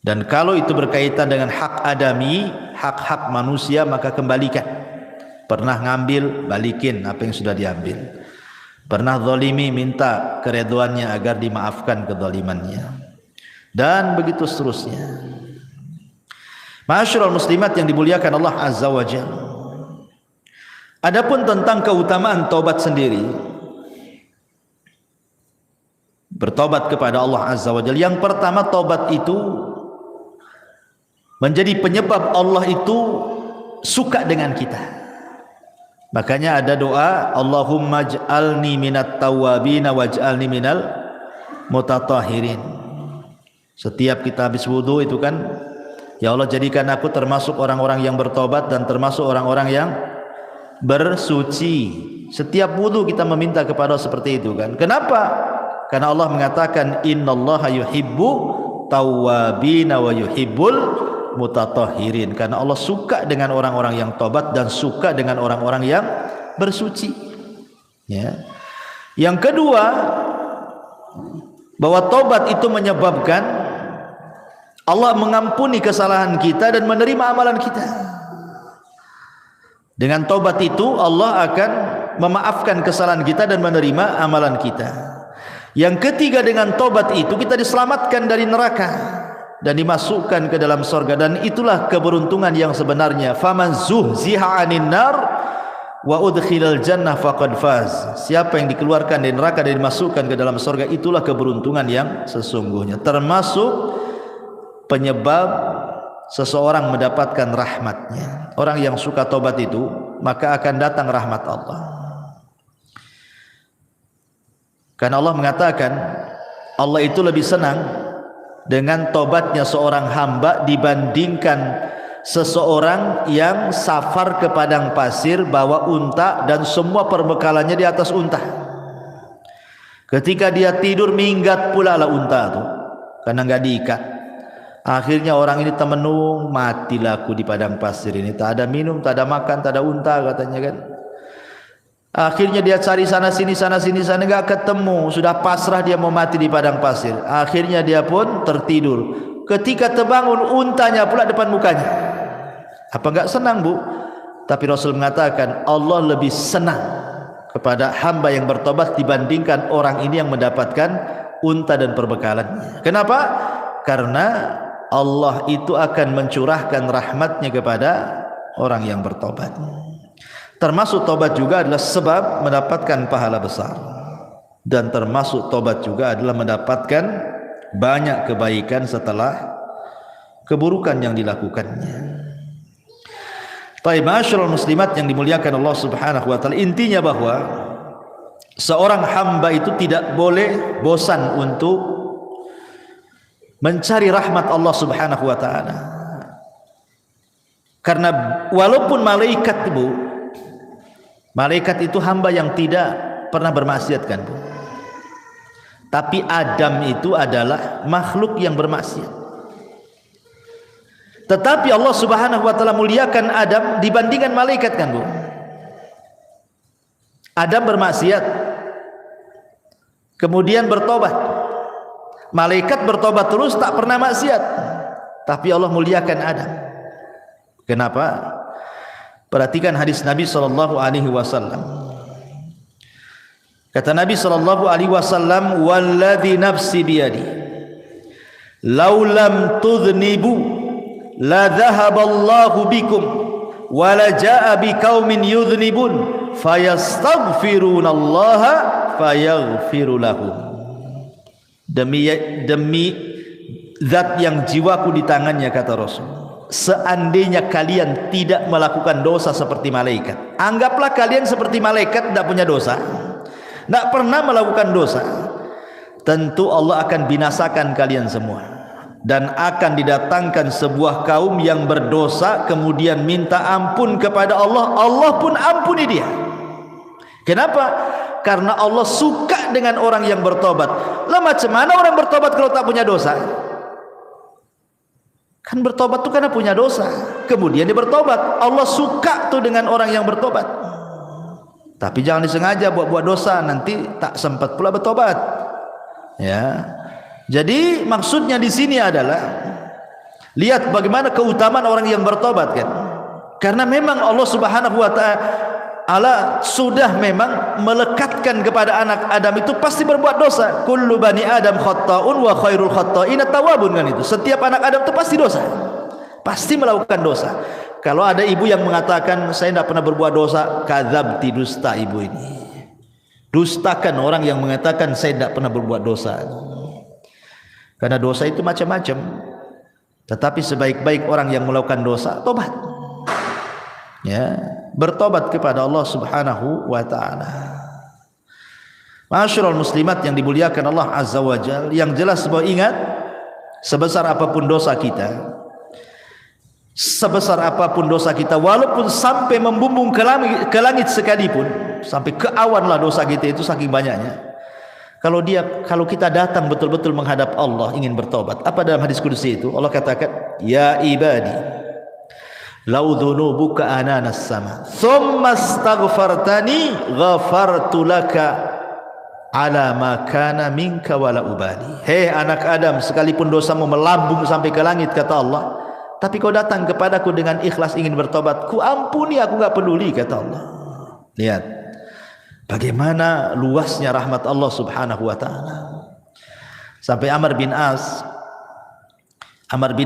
Dan kalau itu berkaitan dengan hak adami, hak-hak manusia, maka kembalikan. Pernah ngambil, balikin apa yang sudah diambil. Pernah zalimi, minta keredoannya agar dimaafkan kezalimannya. Dan begitu seterusnya. Ma'asyiral muslimat yang dimuliakan Allah Azza wa Jalla. Adapun tentang keutamaan taubat sendiri, bertobat kepada Allah Azza wa Jalla, yang pertama, taubat itu menjadi penyebab Allah itu suka dengan kita. Makanya ada doa, Allahumma ij'alni minat tawwabin waj'alni minal mutatahhirin. Setiap kita habis wudu itu kan, ya Allah jadikan aku termasuk orang-orang yang bertobat dan termasuk orang-orang yang bersuci. Setiap wudu kita meminta kepada Allah seperti itu kan. Kenapa? Karena Allah mengatakan innallaha yuhibbu tawwabin wa yuhibbul mutatahhirin, karena Allah suka dengan orang-orang yang tobat dan suka dengan orang-orang yang bersuci. Ya. Yang kedua, bahwa tobat itu menyebabkan Allah mengampuni kesalahan kita dan menerima amalan kita. Dengan tobat itu Allah akan memaafkan kesalahan kita dan menerima amalan kita. Yang ketiga, dengan tobat itu kita diselamatkan dari neraka dan dimasukkan ke dalam surga, dan itulah keberuntungan yang sebenarnya. Faman zuhziha 'anil nar wa udkhilal jannah faqad faz. Siapa yang dikeluarkan dari neraka dan dimasukkan ke dalam surga, itulah keberuntungan yang sesungguhnya. Termasuk penyebab seseorang mendapatkan rahmatnya. Orang yang suka tobat itu, maka akan datang rahmat Allah. Karena Allah mengatakan, Allah itu lebih senang dengan tobatnya seorang hamba dibandingkan seseorang yang safar ke padang pasir bawa unta dan semua perbekalannya di atas unta. Ketika dia tidur, minggat pula lah unta itu karena nggak diikat. Akhirnya orang ini temenung, matilah aku di padang pasir ini, tak ada minum, tak ada makan, tak ada unta katanya kan. Akhirnya dia cari sana sini nggak ketemu, sudah pasrah dia mau mati di padang pasir. Akhirnya dia pun tertidur. Ketika terbangun, untanya pula depan mukanya. Apa enggak senang, Bu? Tapi Rasul mengatakan Allah lebih senang kepada hamba yang bertobat dibandingkan orang ini yang mendapatkan unta dan perbekalannya. Kenapa? Karena Allah itu akan mencurahkan rahmatnya kepada orang yang bertobat. Termasuk tobat juga adalah sebab mendapatkan pahala besar, dan termasuk tobat juga adalah mendapatkan banyak kebaikan setelah keburukan yang dilakukannya. Baik, ma'asyiral muslimat yang dimuliakan Allah Subhanahu wa taala, intinya bahwa seorang hamba itu tidak boleh bosan untuk mencari rahmat Allah Subhanahu wa taala. Karena walaupun malaikat, Bu, malaikat itu hamba yang tidak pernah bermaksiat kan, Bu. Tapi Adam itu adalah makhluk yang bermaksiat. Tetapi Allah Subhanahu wa taala muliakan Adam dibandingkan malaikat kan, Bu. Adam bermaksiat, kemudian bertobat. Malaikat bertobat terus, tak pernah maksiat. Tapi Allah muliakan Adam. Kenapa? Perhatikan hadis Nabi sallallahu alaihi wasallam. Kata Nabi sallallahu alaihi wasallam, "Walladzi nafsi biyadi, law lam tudhnibu la dhahaballahu bikum wa la jaa biqaumin yudhnibun fayastaghfirunallaha fayaghfiru lahum." Demi zat yang jiwaku di tangannya, kata Rasul, seandainya kalian tidak melakukan dosa seperti malaikat, anggaplah kalian seperti malaikat, tidak punya dosa, tidak pernah melakukan dosa, tentu Allah akan binasakan kalian semua, dan akan didatangkan sebuah kaum yang berdosa kemudian minta ampun kepada Allah, Allah pun ampuni dia. Kenapa? Karena Allah suka dengan orang yang bertobat. Lah macam mana orang bertobat kalau tak punya dosa? Kan bertobat tuh karena punya dosa, kemudian dia bertobat. Allah suka tuh dengan orang yang bertobat. Tapi jangan disengaja buat dosa, nanti tak sempat pula bertobat. Ya. Jadi maksudnya di sini adalah lihat bagaimana keutamaan orang yang bertobat kan. Karena memang Allah Subhanahu wa taala sudah memang melekatkan kepada anak Adam itu pasti berbuat dosa. Kullu bani Adam khata'un wa khairul khata'in at-tawwabun, kan itu. Setiap anak Adam itu pasti dosa. Pasti melakukan dosa. Kalau ada ibu yang mengatakan saya tidak pernah berbuat dosa, kadzabti, dusta ibu ini. Dustakan orang yang mengatakan saya tidak pernah berbuat dosa. Karena dosa itu macam-macam. Tetapi sebaik-baik orang yang melakukan dosa, tobat. Ya, bertobat kepada Allah Subhanahu wa taala. Ma'asyiral muslimat yang dimuliakan Allah Azza wa Jalla, yang jelas bahwa ingat, sebesar apapun dosa kita, walaupun sampai membumbung ke langit sekalipun, sampai ke awan lah dosa kita itu saking banyaknya. Kalau kita datang betul-betul menghadap Allah ingin bertobat, apa dalam hadis qudsi itu? Allah katakan, "Ya ibadi, lau dhunubuka ananas sama thumma astaghfartani ghafartu laka ala ma kana minka wala ubali." Hei anak Adam, sekalipun dosamu melambung sampai ke langit, kata Allah, tapi kau datang kepadaku dengan ikhlas ingin bertobat, ku ampuni, aku enggak peduli, kata Allah. Lihat bagaimana luasnya rahmat Allah Subhanahu wa taala. Sampai Amr bin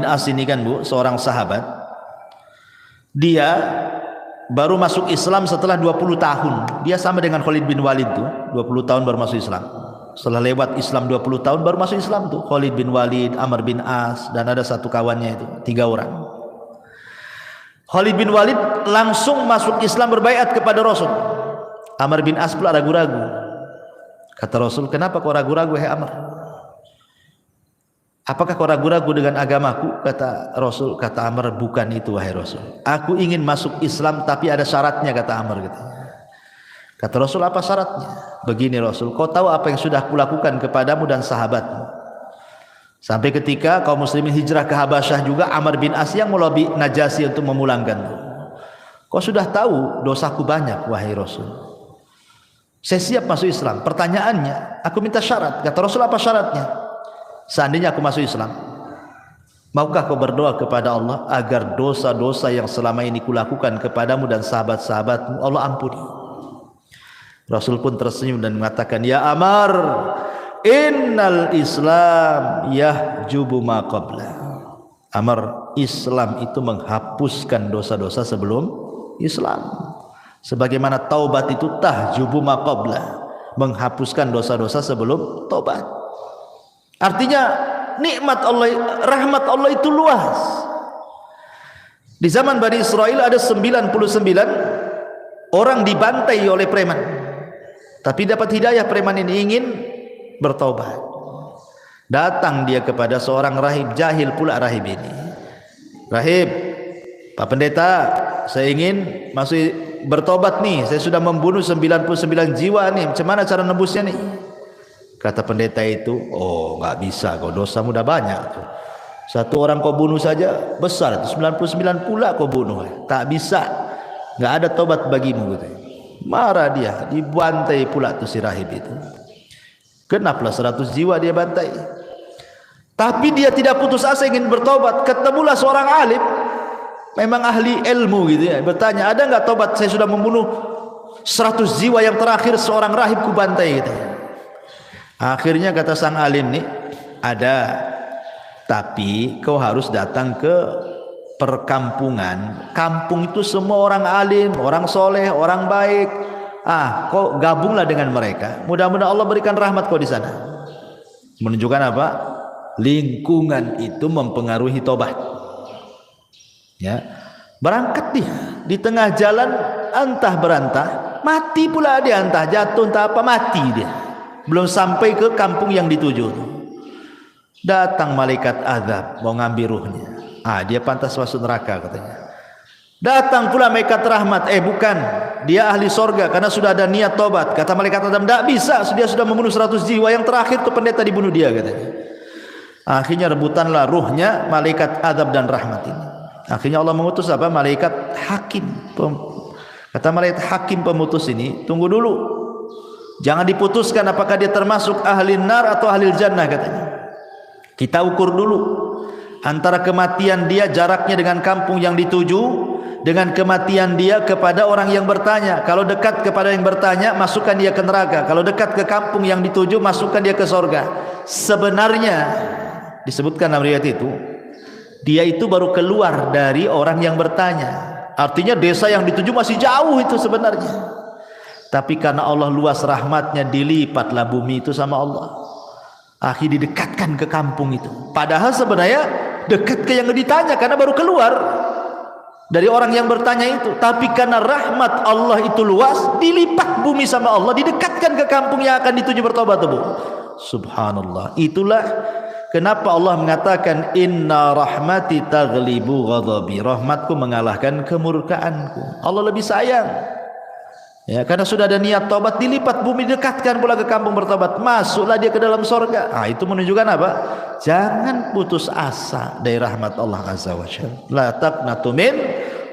As ini kan Bu, seorang sahabat. Dia baru masuk Islam setelah 20 tahun. Dia sama dengan Khalid bin Walid tuh, 20 tahun baru masuk Islam. Setelah lewat Islam 20 tahun baru masuk Islam tuh. Khalid bin Walid, Amr bin As, dan ada satu kawannya itu, 3 orang. Khalid bin Walid langsung masuk Islam, berbaiat kepada Rasul. Amr bin As pula ragu-ragu. Kata Rasul, "Kenapa kau ragu-ragu, hai Amr? Apakah kau ragu-ragu dengan agamaku?" Kata Rasul, kata Amr, "Bukan itu wahai Rasul. Aku ingin masuk Islam tapi ada syaratnya," kata Amr gitu. Kata Rasul, "Apa syaratnya?" "Begini Rasul, kau tahu apa yang sudah kulakukan kepadamu dan sahabatmu. Sampai ketika kaum muslimin hijrah ke Habasyah juga, Amr bin As yang melobi Najasyi untuk memulangkan. Kau sudah tahu dosaku banyak wahai Rasul. Saya siap masuk Islam. Pertanyaannya, aku minta syarat." Kata Rasul, "Apa syaratnya?" "Seandainya aku masuk Islam, maukah kau berdoa kepada Allah agar dosa-dosa yang selama ini kulakukan kepadamu dan sahabat-sahabatmu Allah ampuni?" Rasul pun tersenyum dan mengatakan, "Ya Amr, innal Islam yahjubu ma qabla." Amr, Islam itu menghapuskan dosa-dosa sebelum Islam. Sebagaimana taubat itu tahjubu ma qabla, menghapuskan dosa-dosa sebelum taubat. Artinya nikmat Allah, rahmat Allah itu luas. Di zaman Bani Israel ada 99 orang dibantai oleh preman. Tapi dapat hidayah, preman ini ingin bertaubat. Datang dia kepada seorang rahib, jahil pula rahib ini. "Rahib, Pak Pendeta, saya ingin masuk bertobat nih. Saya sudah membunuh 99 jiwa nih. Macam mana cara nebusnya nih?" Kata pendeta itu, "Oh, nggak bisa, kau dosamu udah banyak tuh. Satu orang kau bunuh saja besar, 99 pula kau bunuh. Tak bisa, nggak ada tobat bagimu." Gitu. Marah dia, dibantai pula tuh si rahib itu. Genaplah 100 jiwa dia bantai. Tapi dia tidak putus asa ingin bertobat. Ketemulah seorang alim memang ahli ilmu gitu ya, bertanya, ada nggak tobat, saya sudah membunuh 100 jiwa, yang terakhir seorang rahib ku bantai gitu. Akhirnya kata sang alim nih, ada, tapi kau harus datang ke perkampungan. Kampung itu semua orang alim, orang soleh, orang baik. Kau gabunglah dengan mereka. Mudah-mudahan Allah berikan rahmat kau di sana. Menunjukkan apa? Lingkungan itu mempengaruhi tobat. Ya, berangkat dia di tengah jalan, entah berantah, mati pula dia, entah jatuh, entah apa, mati dia. Belum sampai ke kampung yang dituju. Datang malaikat azab mau ngambil ruhnya. Dia pantas masuk neraka katanya. Datang pula malaikat rahmat, bukan, dia ahli sorga karena sudah ada niat tobat. Kata malaikat Adam, tidak bisa, dia sudah membunuh 100 jiwa, yang terakhir itu pendeta dibunuh dia katanya. Akhirnya rebutanlah ruhnya malaikat azab dan rahmat ini. Akhirnya Allah mengutus apa? Malaikat hakim. Kata malaikat hakim pemutus ini, tunggu dulu, jangan diputuskan apakah dia termasuk ahli nar atau ahli jannah katanya. Kita ukur dulu antara kematian dia jaraknya dengan kampung yang dituju, dengan kematian dia kepada orang yang bertanya. Kalau dekat kepada yang bertanya, masukkan dia ke neraka. Kalau dekat ke kampung yang dituju, masukkan dia ke sorga. Sebenarnya disebutkan dalam riwayat itu, dia itu baru keluar dari orang yang bertanya. Artinya desa yang dituju masih jauh itu sebenarnya. Tapi karena Allah luas rahmatnya, dilipatlah bumi itu sama Allah. Akhirnya didekatkan ke kampung itu. Padahal sebenarnya dekat ke yang ditanya karena baru keluar dari orang yang bertanya itu. Tapi karena rahmat Allah itu luas, dilipat bumi sama Allah, didekatkan ke kampung yang akan dituju bertobat. Subhanallah. Itulah kenapa Allah mengatakan inna rahmati taghlibu ghadabi. Rahmatku mengalahkan kemurkaanku. Allah lebih sayang. Ya, karena sudah ada niat tobat, dilipat bumi, dekatkan pula ke kampung bertobat, masuklah dia ke dalam sorga. Itu menunjukkan apa? Jangan putus asa dari rahmat Allah Azza wa Jalla. La taqnatu min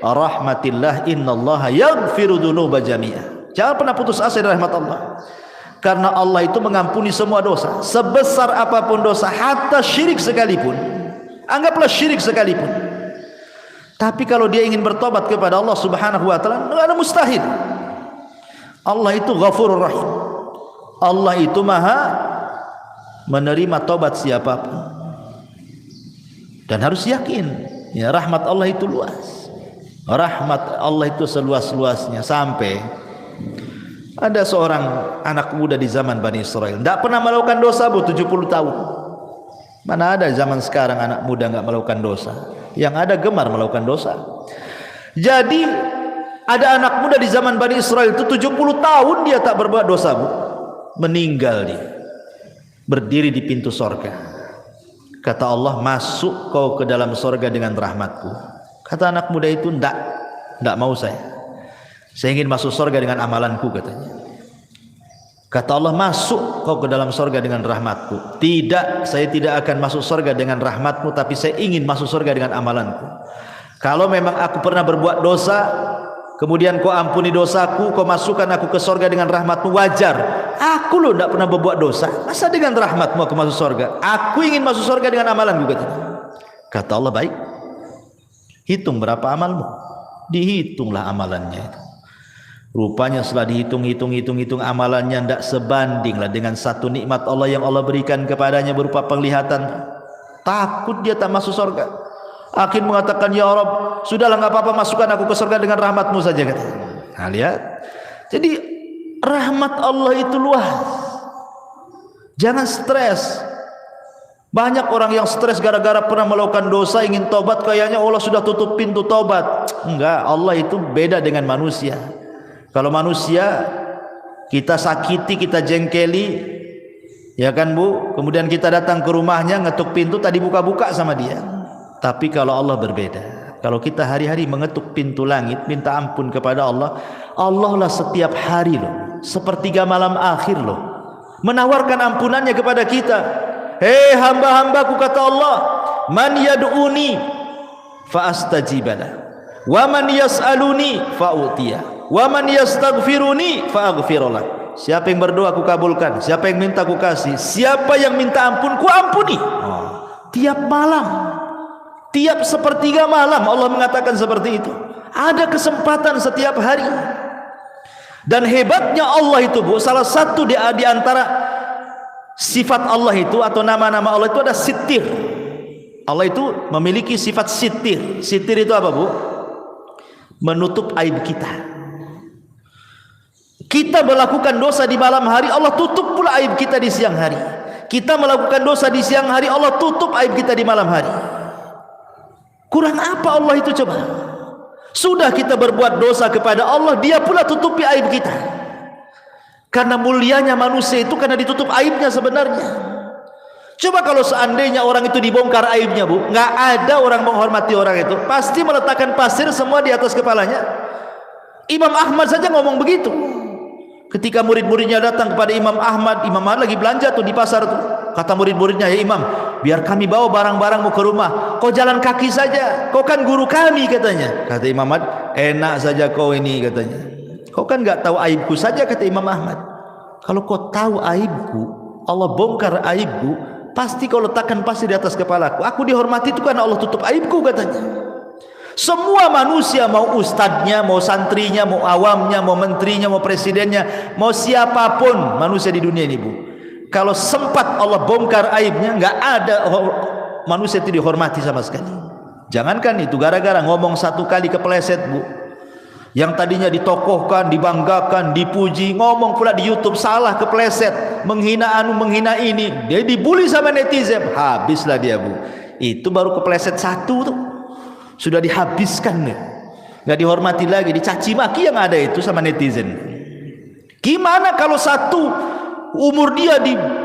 rahmatillah, innallaha yaghfiru dzunuba jami'a. Jangan pernah putus asa dari rahmat Allah. Karena Allah itu mengampuni semua dosa, sebesar apapun dosa, hatta syirik sekalipun. Anggaplah syirik sekalipun. Tapi kalau dia ingin bertobat kepada Allah Subhanahu wa taala, enggak ada mustahil. Allah itu Ghafurur Rahim. Allah itu maha menerima tobat siapapun. Dan harus yakin, ya, rahmat Allah itu luas. Rahmat Allah itu seluas-luasnya, sampai ada seorang anak muda di zaman Bani Israel tidak pernah melakukan dosa 70 tahun. Mana ada zaman sekarang anak muda enggak melakukan dosa? Yang ada gemar melakukan dosa. Jadi ada anak muda di zaman Bani Israel itu 70 tahun dia tak berbuat dosa, meninggal dia, berdiri di pintu sorga. Kata Allah, masuk kau ke dalam sorga dengan rahmatku. Kata anak muda itu, enggak mau saya ingin masuk sorga dengan amalanku katanya. Kata Allah, masuk kau ke dalam sorga dengan rahmatku. Tidak, saya tidak akan masuk sorga dengan rahmatmu, tapi saya ingin masuk sorga dengan amalanku. Kalau memang aku pernah berbuat dosa, kemudian kau ampuni dosaku, kau masukkan aku ke sorga dengan rahmatmu, wajar. Aku loh tidak pernah berbuat dosa, masa dengan rahmatmu aku masuk sorga? Aku ingin masuk sorga dengan amalanku katanya. Kata Allah, baik, hitung berapa amalmu. Dihitunglah amalannya itu. Rupanya setelah dihitung amalannya tidak sebandinglah dengan satu nikmat Allah yang Allah berikan kepadanya berupa penglihatan. Takut dia tak masuk sorga. Akhir mengatakan, ya Rabb, sudahlah, enggak apa-apa, masukkan aku ke surga dengan rahmatmu saja katanya. Nah, lihat. Jadi rahmat Allah itu luas. Jangan stres. Banyak orang yang stres gara-gara pernah melakukan dosa, ingin tobat, kayaknya Allah sudah tutup pintu tobat. Enggak, Allah itu beda dengan manusia. Kalau manusia kita sakiti, kita jengkeli, ya kan Bu, kemudian kita datang ke rumahnya, ngetuk pintu, tadi buka-buka sama dia. Tapi kalau Allah berbeda. Kalau kita hari-hari mengetuk pintu langit, minta ampun kepada Allah, Allah lah setiap hari loh, sepertiga malam akhir loh, menawarkan ampunannya kepada kita. Hei hamba-hambaku, kata Allah, man yad'uni fa astajibalah, wa man yas'aluni fa u'tiyah, wa man yastaghfiruni fa aghfirullah. Siapa yang berdoa aku kabulkan, siapa yang minta aku kasih, siapa yang minta ampun ku ampuni. Tiap malam, Tiap sepertiga malam Allah mengatakan seperti itu. Ada kesempatan setiap hari. Dan hebatnya Allah itu, Bu, salah satu di antara sifat Allah itu atau nama-nama Allah itu ada sitir. Allah itu memiliki sifat sitir. Sitir itu apa, Bu? Menutup aib kita. Kita melakukan dosa di malam hari, Allah tutup pula aib kita di siang hari. Kita melakukan dosa di siang hari, Allah tutup aib kita di malam hari. Kurang apa Allah itu coba? Sudah kita berbuat dosa kepada Allah, Dia pula tutupi aib kita. Karena mulianya manusia itu karena ditutup aibnya sebenarnya. Coba kalau seandainya orang itu dibongkar aibnya, Bu, nggak ada orang menghormati orang itu, pasti meletakkan pasir semua di atas kepalanya. Imam Ahmad saja ngomong begitu. Ketika murid-muridnya datang kepada Imam Ahmad lagi belanja tuh di pasar tuh. Kata murid-muridnya, "Ya Imam, biar kami bawa barang-barangmu ke rumah. Kau jalan kaki saja. Kau kan guru kami," katanya. Kata Imam Ahmad, "Enak saja kau ini," katanya. "Kau kan nggak tahu aibku saja," kata Imam Ahmad. "Kalau kau tahu aibku, Allah bongkar aibku, pasti kau letakkan pasir di atas kepalaku. Aku dihormati itu karena Allah tutup aibku," katanya. Semua manusia, mau ustadznya, mau santrinya, mau awamnya, mau menterinya, mau presidennya, mau siapapun manusia di dunia ini, Bu, kalau sempat Allah bongkar aibnya, nggak ada manusia itu dihormati sama sekali. Jangankan itu, gara-gara ngomong satu kali kepleset, Bu, yang tadinya ditokohkan, dibanggakan, dipuji, ngomong pula di YouTube salah, kepleset, menghina menghina ini, dia dibully sama netizen, habislah dia, Bu. Itu baru kepleset satu tuh, sudah dihabiskan nih, nggak dihormati lagi, dicaci maki yang ada itu sama netizen. Gimana kalau satu umur dia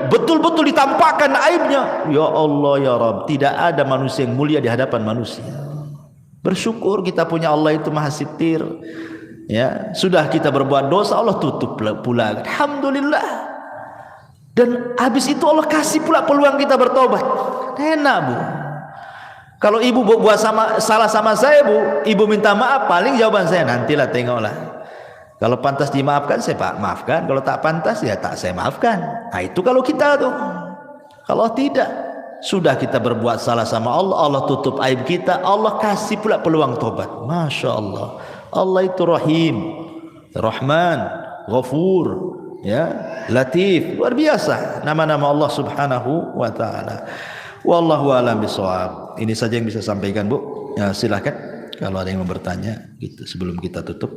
betul-betul ditampakkan aibnya? Ya Allah ya Rabb, tidak ada manusia yang mulia di hadapan manusia. Bersyukur kita punya Allah itu maha sitir. Ya, sudah kita berbuat dosa, Allah tutup pula. Alhamdulillah. Dan habis itu Allah kasih pula peluang kita bertobat. Enak, Bu. Kalau ibu buat salah sama saya, Bu, ibu minta maaf, paling jawaban saya, nantilah, tengoklah. Kalau pantas dimaafkan, saya maafkan. Kalau tak pantas, ya tak saya maafkan. Nah itu kalau kita tuh. Kalau tidak, sudah kita berbuat salah sama Allah, Allah tutup aib kita, Allah kasih pula peluang tobat. Masya Allah. Allah itu Rahim, Rahman, Ghafur, ya, Latif. Luar biasa nama-nama Allah Subhanahu wa ta'ala. Wallahu a'lam bishawab. Ini saja yang bisa sampaikan, Bu. Ya, silakan kalau ada yang mau bertanya gitu sebelum kita tutup.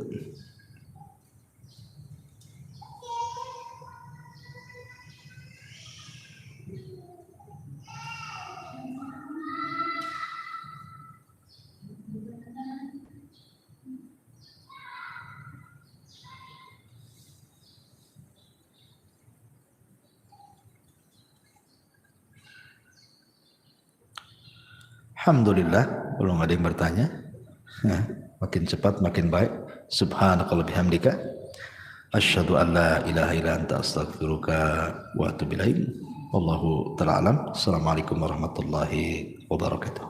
Alhamdulillah, belum ada yang bertanya. Ya, makin cepat makin baik. Subhanakallahumma bihamdika asyhadu an la ilaha illa anta astaghfiruka wa atubu ilaik. Wallahu ta'ala alam. Assalamualaikum warahmatullahi wabarakatuh.